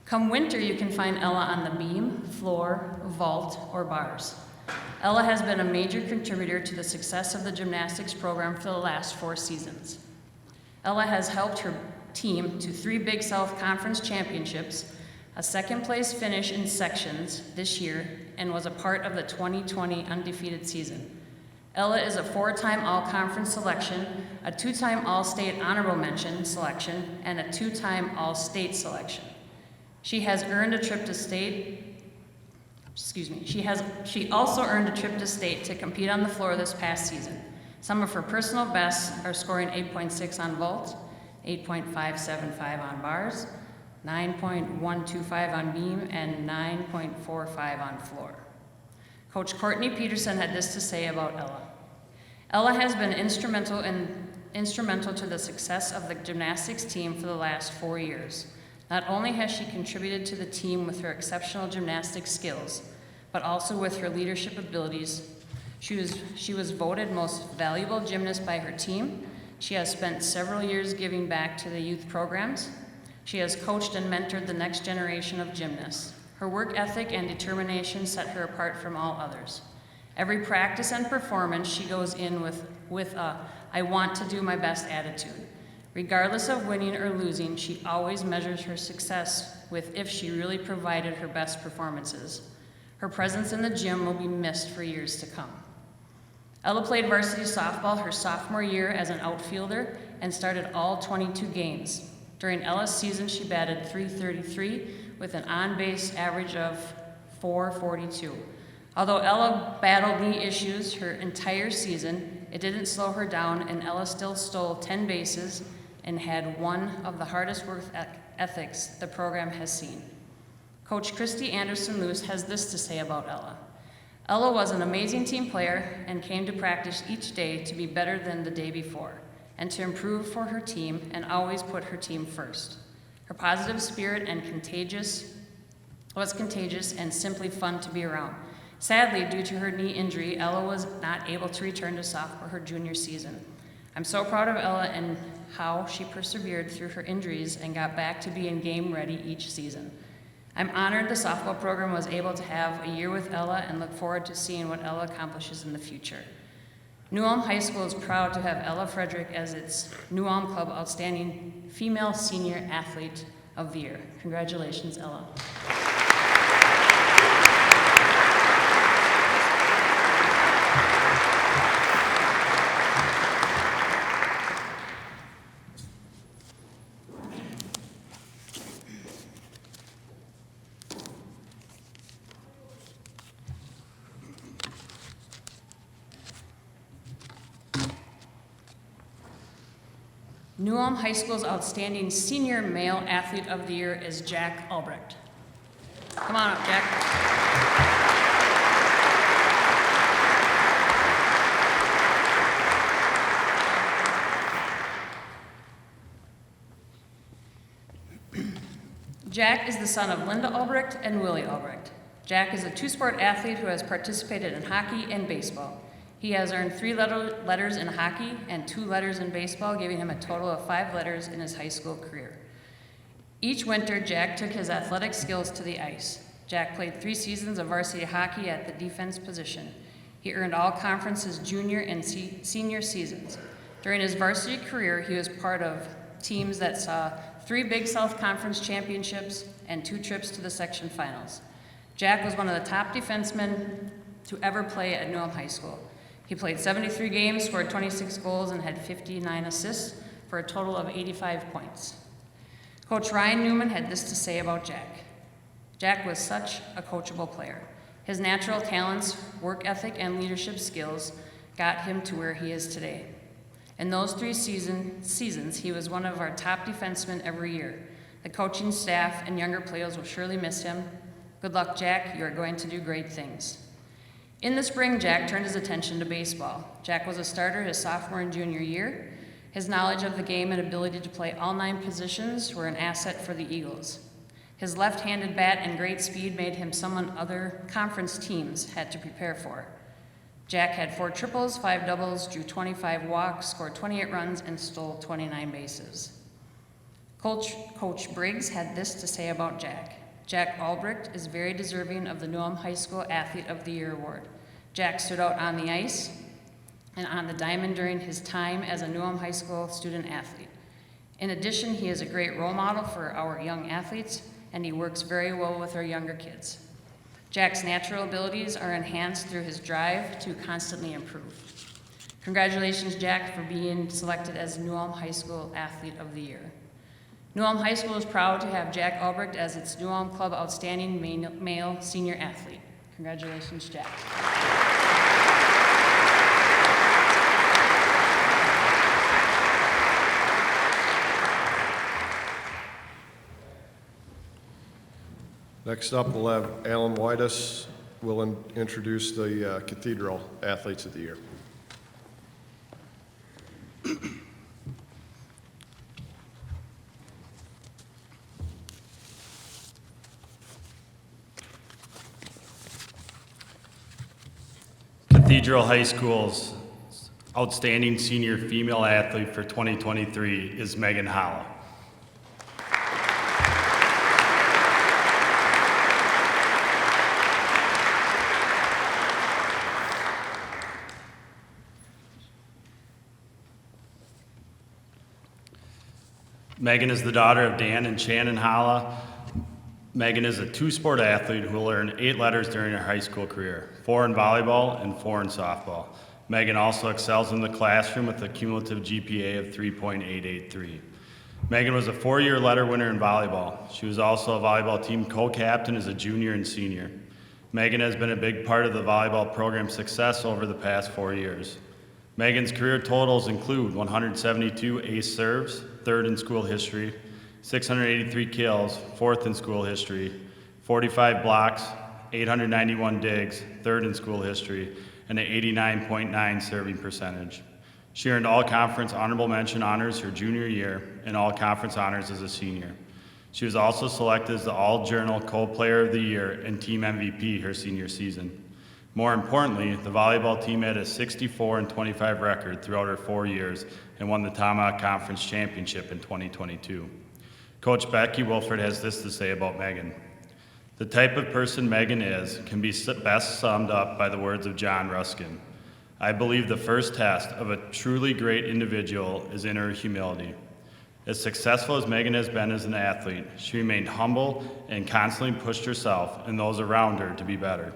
Come winter, you can find Ella on the beam, floor, vault, or bars. Ella has been a major contributor to the success of the gymnastics program for the last 4 seasons. Ella has helped her team to 3 Big South Conference championships, a 2nd place finish in sections this year, and was a part of the 2020 undefeated season. Ella is a 4-time All-Conference selection, a 2-time All-State Honorable Mention selection, and a 2-time All-State selection. She also earned a trip to state to compete on the floor this past season. Some of her personal bests are scoring 8.6 on vault, 8.575 on bars, 9.125 on beam, and 9.45 on floor. Coach Courtney Peterson had this to say about Ella. Ella has been instrumental to the success of the gymnastics team for the last 4 years. Not only has she contributed to the team with her exceptional gymnastic skills, but also with her leadership abilities. She was voted most valuable gymnast by her team. She has spent several years giving back to the youth programs. She has coached and mentored the next generation of gymnasts. Her work ethic and determination set her apart from all others. Every practice and performance she goes in with a "I want to do my best" attitude. Regardless of winning or losing, she always measures her success with if she really provided her best performances. Her presence in the gym will be missed for years to come. Ella played varsity softball her sophomore year as an outfielder and started all 22 games. During Ella's season, she batted .333 with an on-base average of .442. Although Ella battled knee issues her entire season, it didn't slow her down, and Ella still stole 10 bases and had one of the hardest work ethics the program has seen. Coach Christy Anderson-Luce has this to say about Ella. Ella was an amazing team player and came to practice each day to be better than the day before and to improve for her team and always put her team first. Her positive spirit was contagious and simply fun to be around. Sadly, due to her knee injury, Ella was not able to return to sophomore her junior season. I'm so proud of Ella and how she persevered through her injuries and got back to being game ready each season. I'm honored the softball program was able to have a year with Ella and look forward to seeing what Ella accomplishes in the future. New Ulm High School is proud to have Ella Frederick as its New Ulm Club Outstanding Female Senior Athlete of the Year. Congratulations, Ella. New Ulm High School's Outstanding Senior Male Athlete of the Year is Jack Albrecht. Come on up, Jack. Jack is the son of Linda Albrecht and Willie Albrecht. Jack is a two-sport athlete who has participated in hockey and baseball. He has earned 3 letters in hockey and 2 letters in baseball, giving him a total of 5 letters in his high school career. Each winter, Jack took his athletic skills to the ice. Jack played 3 seasons of varsity hockey at the defense position. He earned all conferences junior and senior seasons. During his varsity career, he was part of teams that saw 3 Big South Conference championships and 2 trips to the section finals. Jack was one of the top defensemen to ever play at New Ulm High School. He played 73 games, scored 26 goals, and had 59 assists for a total of 85 points. Coach Ryan Newman had this to say about Jack. Jack was such a coachable player. His natural talents, work ethic, and leadership skills got him to where he is today. In those 3 seasons, he was one of our top defensemen every year. The coaching staff and younger players will surely miss him. Good luck, Jack. You are going to do great things. In the spring, Jack turned his attention to baseball. Jack was a starter his sophomore and junior year. His knowledge of the game and ability to play all 9 positions were an asset for the Eagles. His left-handed bat and great speed made him someone other conference teams had to prepare for. Jack had 4 triples, 5 doubles, drew 25 walks, scored 28 runs, and stole 29 bases. Coach Briggs had this to say about Jack. Jack Albrecht is very deserving of the New Ulm High School Athlete of the Year award. Jack stood out on the ice and on the diamond during his time as a New Ulm High School student athlete. In addition, he is a great role model for our young athletes, and he works very well with our younger kids. Jack's natural abilities are enhanced through his drive to constantly improve. Congratulations, Jack, for being selected as New Ulm High School Athlete of the Year. New Ulm High School is proud to have Jack Albrecht as its New Ulm Club Outstanding Male Senior Athlete. Congratulations, Jack. Next up, we'll have Alan Whitus will introduce the Cathedral Athletes of the Year. Cathedral High School's outstanding senior female athlete for 2023 is Megan Holla. Megan is the daughter of Dan and Shannon Holla. Megan is a two-sport athlete who will earn 8 letters during her high school career, 4 in volleyball and 4 in softball. Megan also excels in the classroom with a cumulative GPA of 3.883. Megan was a 4-year letter winner in volleyball. She was also a volleyball team co-captain as a junior and senior. Megan has been a big part of the volleyball program's success over the past 4 years. Megan's career totals include 172 ace serves, 3rd in school history, 683 kills, 4th in school history, 45 blocks, 891 digs, 3rd in school history, and an 89.9 serving percentage. She earned all-conference honorable mention honors her junior year and all-conference honors as a senior. She was also selected as the All-Journal Co-Player of the Year and Team MVP her senior season. More importantly, the volleyball team had a 64-25 record throughout her 4 years and won the Tomahawk Conference Championship in 2022. Coach Becky Wilford has this to say about Megan. The type of person Megan is can be best summed up by the words of John Ruskin. I believe the first test of a truly great individual is in her humility. As successful as Megan has been as an athlete, she remained humble and constantly pushed herself and those around her to be better.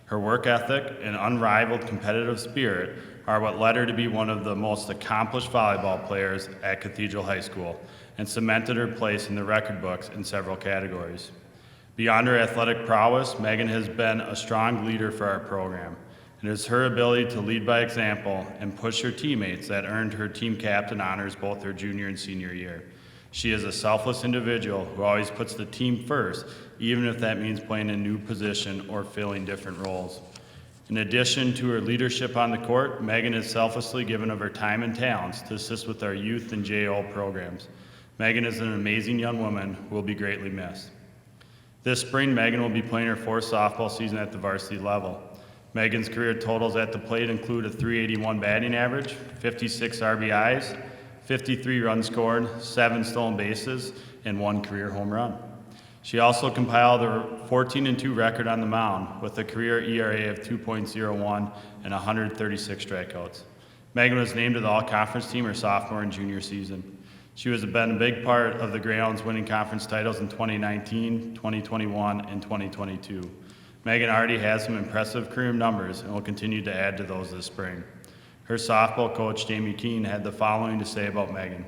Her work ethic and unrivaled competitive spirit are what led her to be one of the most accomplished volleyball players at Cathedral High School and cemented her place in the record books in several categories. Beyond her athletic prowess, Megan has been a strong leader for our program. It is her ability to lead by example and push her teammates that earned her team captain honors both her junior and senior year. She is a selfless individual who always puts the team first, even if that means playing a new position or filling different roles. In addition to her leadership on the court, Megan has selflessly given of her time and talents to assist with our youth and JO programs. Megan is an amazing young woman who will be greatly missed. This spring, Megan will be playing her 4th softball season at the varsity level. Megan's career totals at the plate include a .381 batting average, 56 RBIs, 53 runs scored, 7 stolen bases, and 1 career home run. She also compiled a 14-2 record on the mound with a career ERA of 2.01 and 136 strikeouts. Megan was named to the All-Conference team her sophomore and junior season. She has been a big part of the Greyhounds winning conference titles in 2019, 2021, and 2022. Megan already has some impressive career numbers and will continue to add to those this spring. Her softball coach, Jamie Keene, had the following to say about Megan.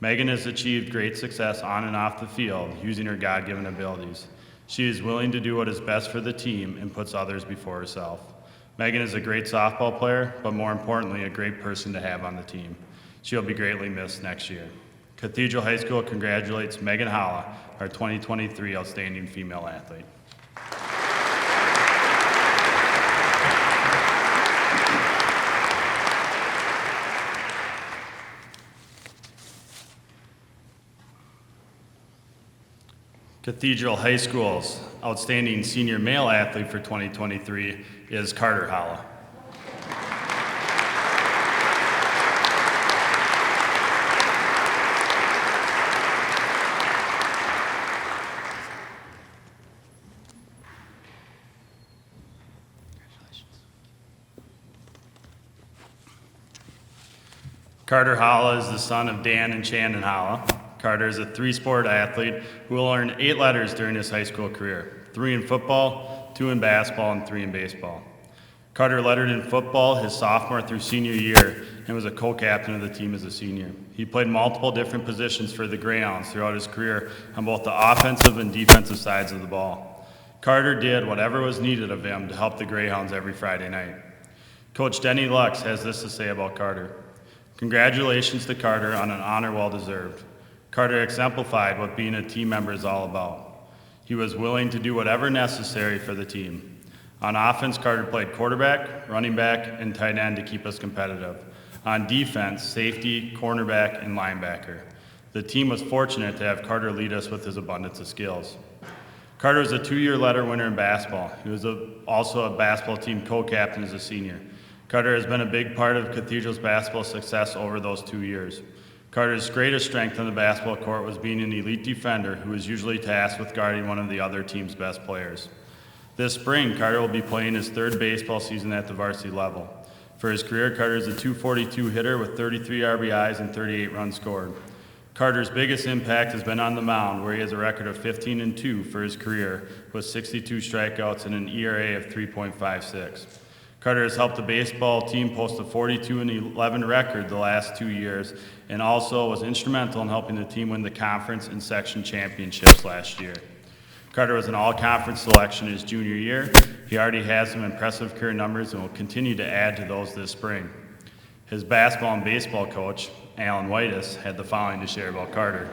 Megan has achieved great success on and off the field using her God-given abilities. She is willing to do what is best for the team and puts others before herself. Megan is a great softball player, but more importantly, a great person to have on the team. She'll be greatly missed next year. Cathedral High School congratulates Megan Holla, our 2023 Outstanding Female Athlete. Cathedral High School's Outstanding Senior Male Athlete for 2023 is Carter Holla. Carter Holla is the son of Dan and Shannon Holla. Carter is a 3-sport athlete who will earn 8 letters during his high school career, 3 in football, 2 in basketball, and 3 in baseball. Carter lettered in football his sophomore through senior year and was a co-captain of the team as a senior. He played multiple different positions for the Greyhounds throughout his career on both the offensive and defensive sides of the ball. Carter did whatever was needed of him to help the Greyhounds every Friday night. Coach Denny Lux has this to say about Carter. Congratulations to Carter on an honor well deserved. Carter exemplified what being a team member is all about. He was willing to do whatever necessary for the team. On offense, Carter played quarterback, running back, and tight end to keep us competitive. On defense, safety, cornerback, and linebacker. The team was fortunate to have Carter lead us with his abundance of skills. Carter was a 2-year letter winner in basketball. He was also a basketball team co-captain as a senior. Carter has been a big part of Cathedral's basketball success over those 2 years. Carter's greatest strength on the basketball court was being an elite defender who was usually tasked with guarding one of the other team's best players. This spring, Carter will be playing his 3rd baseball season at the varsity level. For his career, Carter is a .242 hitter with 33 RBIs and 38 runs scored. Carter's biggest impact has been on the mound, where he has a record of 15-2 for his career, with 62 strikeouts and an ERA of 3.56. Carter has helped the baseball team post a 42-11 record the last 2 years, and also was instrumental in helping the team win the conference and section championships last year. Carter was an all-conference selection his junior year. He already has some impressive career numbers and will continue to add to those this spring. His basketball and baseball coach, Alan Whitus, had the following to share about Carter.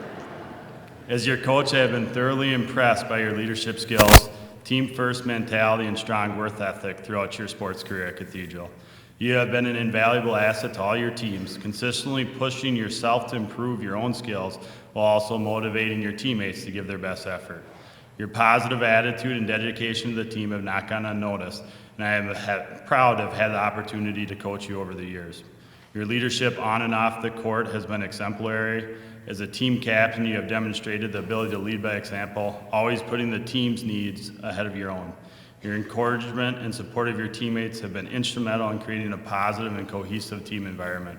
As your coach, I have been thoroughly impressed by your leadership skills, team-first mentality, and strong work ethic throughout your sports career at Cathedral. You have been an invaluable asset to all your teams, consistently pushing yourself to improve your own skills while also motivating your teammates to give their best effort. Your positive attitude and dedication to the team have not gone unnoticed, and I am proud to have had the opportunity to coach you over the years. Your leadership on and off the court has been exemplary. As a team captain, you have demonstrated the ability to lead by example, always putting the team's needs ahead of your own. Your encouragement and support of your teammates have been instrumental in creating a positive and cohesive team environment.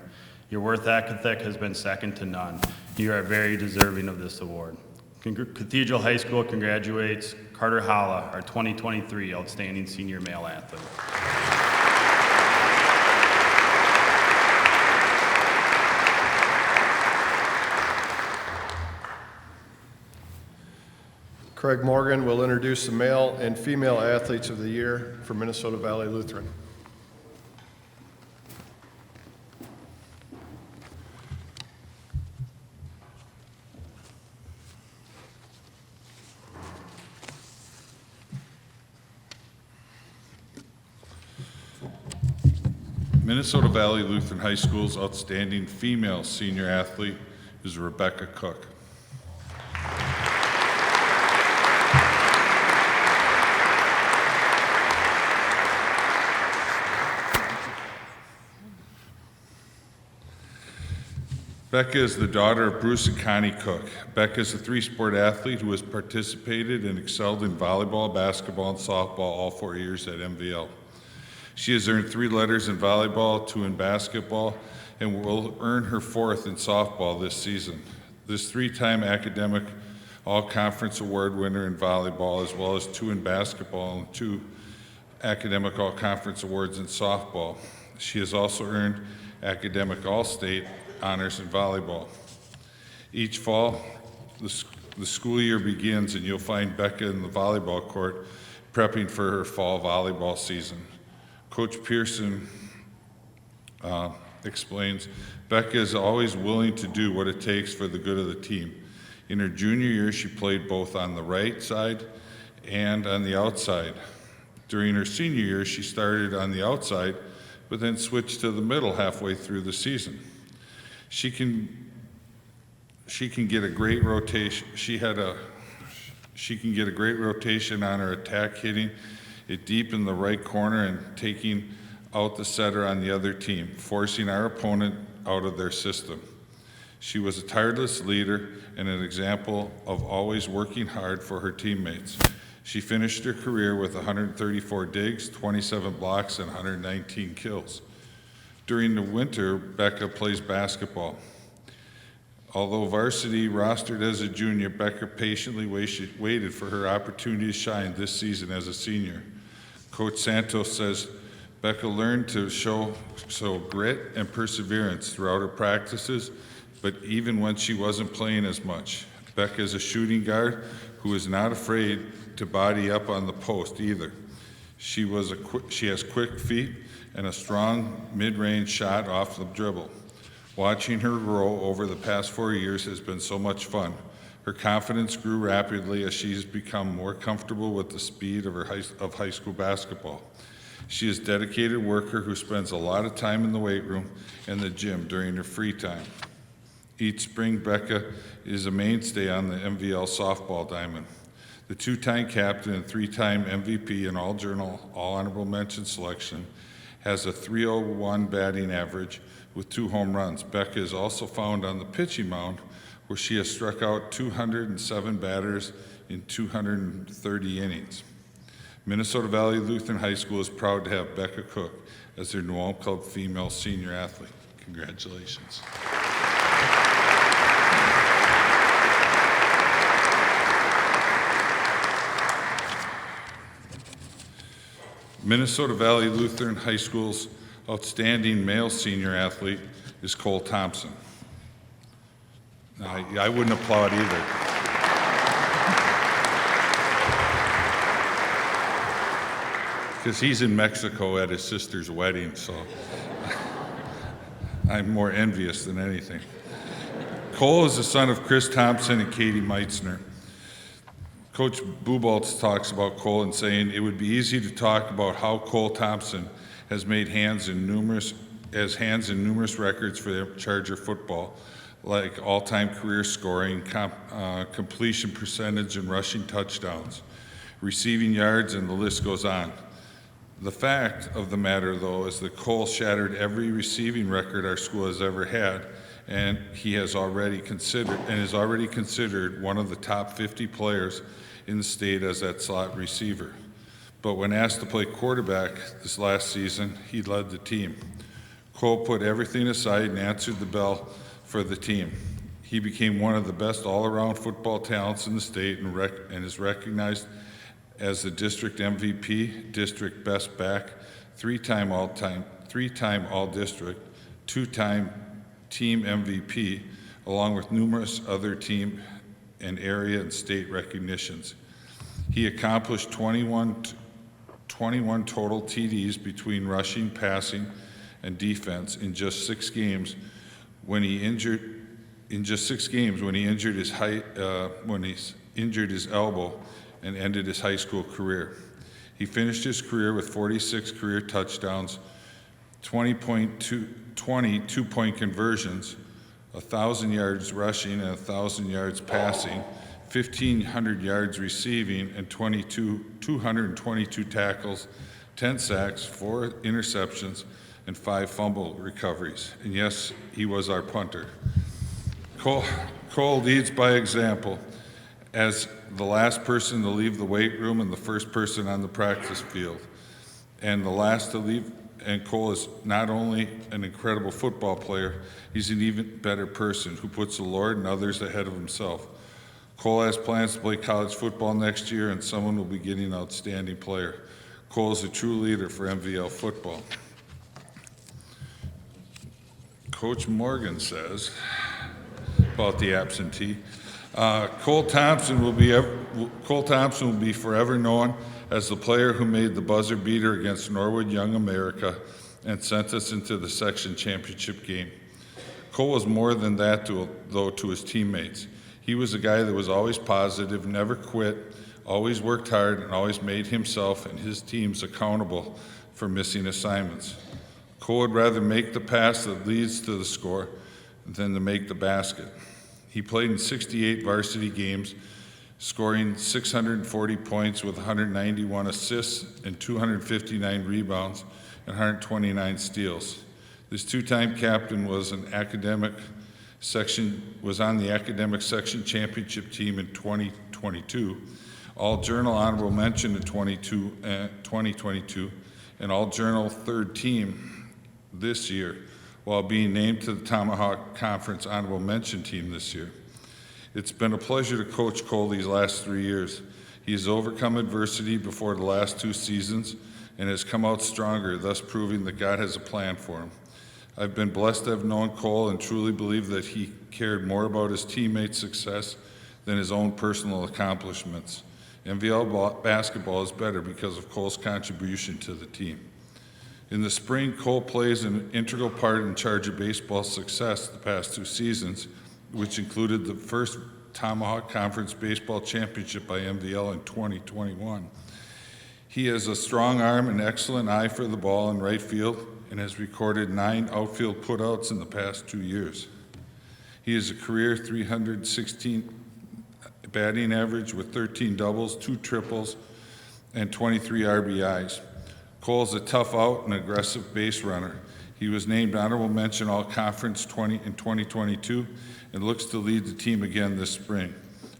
Your work ethic has been second to none. You are very deserving of this award. Cathedral High School congratulates Carter Holla, our 2023 Outstanding Senior Male Athlete. Craig Morgan will introduce the male and female athletes of the year for Minnesota Valley Lutheran. Minnesota Valley Lutheran High School's outstanding female senior athlete is Rebecca Cook. Becca is the daughter of Bruce and Connie Cook. Becca is a three-sport athlete who has participated and excelled in volleyball, basketball, and softball all 4 years at MVL. She has earned 3 letters in volleyball, 2 in basketball, and will earn her 4th in softball this season. This 3-time academic all-conference award winner in volleyball, as well as 2 in basketball and 2 academic all-conference awards in softball. She has also earned academic all-state honors in volleyball. Each fall, the school year begins and you'll find Becca in the volleyball court prepping for her fall volleyball season. Coach Pearson explains, Becca is always willing to do what it takes for the good of the team. In her junior year, she played both on the right side and on the outside. During her senior year, she started on the outside, but then switched to the middle halfway through the season. She can get a great rotation. She can get a great rotation on her attack, hitting it deep in the right corner and taking out the setter on the other team, forcing our opponent out of their system. She was a tireless leader and an example of always working hard for her teammates. She finished her career with 134 digs, 27 blocks, and 119 kills. During the winter, Becca plays basketball. Although varsity rostered as a junior, Becca patiently waited for her opportunity to shine this season as a senior. Coach Santos says Becca learned to show grit and perseverance throughout her practices, but even when she wasn't playing as much. Becca is a shooting guard who is not afraid to body up on the post either. She has quick feet and a strong mid-range shot off the dribble. Watching her grow over the past 4 years has been so much fun. Her confidence grew rapidly as she's become more comfortable with the speed of high school basketball. She is a dedicated worker who spends a lot of time in the weight room and the gym during her free time. Each spring, Becca is a mainstay on the MVL softball diamond. The 2-time captain and 3-time MVP and all-journal, all-honorable mention selection, has a .301 batting average with 2 home runs. Becca is also found on the pitching mound, where she has struck out 207 batters in 230 innings. Minnesota Valley Lutheran High School is proud to have Becca Cook as their New Ulm Club female senior athlete. Congratulations. Minnesota Valley Lutheran High School's outstanding male senior athlete is Cole Thompson. Now, I wouldn't applaud either. Because he's in Mexico at his sister's wedding, so I'm more envious than anything. Cole is the son of Chris Thompson and Katie Meitzner. Coach Buboltz talks about Cole and saying, it would be easy to talk about how Cole Thompson has made hands in numerous records for their Charger football, like all-time career scoring, completion percentage, and rushing touchdowns, receiving yards, and the list goes on. The fact of the matter, though, is that Cole shattered every receiving record our school has ever had, and he is already considered one of the top 50 players in the state as that slot receiver. But when asked to play quarterback this last season, he led the team. Cole put everything aside and answered the bell for the team. He became one of the best all-around football talents in the state and is recognized as the district MVP, district best back, three-time all-district, two-time team MVP, along with numerous other team and area and state recognitions. He accomplished 21 total TDs between rushing, passing, and defense in just 6 games when he injured his elbow and ended his high school career. He finished his career with 46 career touchdowns, 20 two-point conversions, 1,000 yards rushing and 1,000 yards passing, 1,500 yards receiving, and 222 tackles, 10 sacks, 4 interceptions, and 5 fumble recoveries. And yes, he was our punter. Cole leads by example as the last person to leave the weight room and the first person on the practice field. And the last to leave, and Cole is not only an incredible football player, he's an even better person who puts the Lord and others ahead of himself. Cole has plans to play college football next year, and someone will be getting an outstanding player. Cole is a true leader for MVL football. Coach Morgan says about the absentee, Cole Thompson will be forever known as the player who made the buzzer beater against Norwood Young America and sent us into the section championship game. Cole was more than that, to his teammates. He was a guy that was always positive, never quit, always worked hard, and always made himself and his teams accountable for missing assignments. Cole would rather make the pass that leads to the score than to make the basket. He played in 68 varsity games, scoring 640 points with 191 assists and 259 rebounds and 129 steals. This two-time captain was on the academic section championship team in 2022, All-Journal honorable mention in 2022, and All-Journal third team this year, while being named to the Tomahawk Conference honorable mention team this year. It's been a pleasure to coach Cole these last 3 years. He has overcome adversity before the last 2 seasons and has come out stronger, thus proving that God has a plan for him. I've been blessed to have known Cole and truly believe that he cared more about his teammates' success than his own personal accomplishments. MVL basketball is better because of Cole's contribution to the team. In the spring, Cole plays an integral part in Charger baseball's success the past 2 seasons, which included the first Tomahawk Conference Baseball Championship by MVL in 2021. He has a strong arm and excellent eye for the ball in right field and has recorded 9 outfield putouts in the past 2 years. He is a career .316 batting average with 13 doubles, 2 triples, and 23 RBIs. Cole is a tough out and aggressive base runner. He was named honorable mention all-conference in 2022 and looks to lead the team again this spring.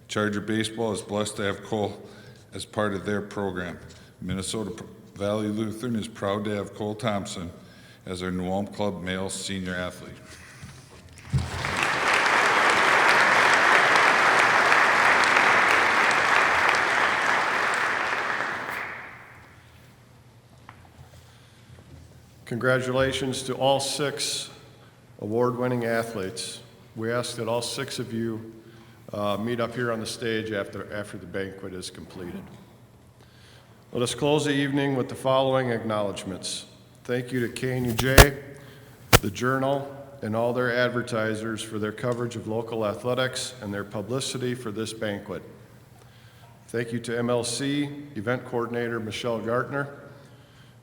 Charger baseball is blessed to have Cole as part of their program. Minnesota Valley Lutheran is proud to have Cole Thompson as our New Ulm Club male senior athlete. Congratulations to all 6 award-winning athletes. We ask that all 6 of you meet up here on the stage after the banquet is completed. Let us close the evening with the following acknowledgments. Thank you to KNUJ, the Journal, and all their advertisers for their coverage of local athletics and their publicity for this banquet. Thank you to MLC Event Coordinator Michelle Gartner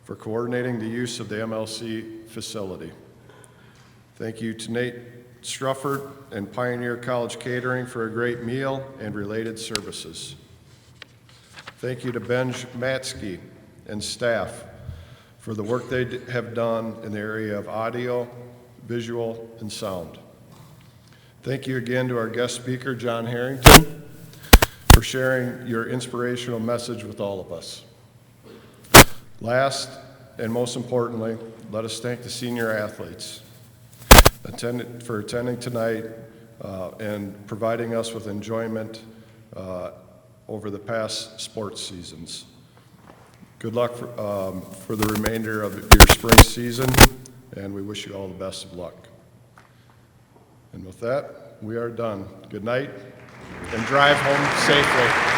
for coordinating the use of the MLC facility. Thank you to Nate Strufford and Pioneer College Catering for a great meal and related services. Thank you to Benj Matsky and staff for the work they have done in the area of audio, visual, and sound. Thank you again to our guest speaker, John Harrington, for sharing your inspirational message with all of us. Last and most importantly, let us thank the senior athletes for attending tonight and providing us with enjoyment over the past sports seasons. Good luck for the remainder of your spring season, and we wish you all the best of luck. And with that, we are done. Good night, and drive home safely.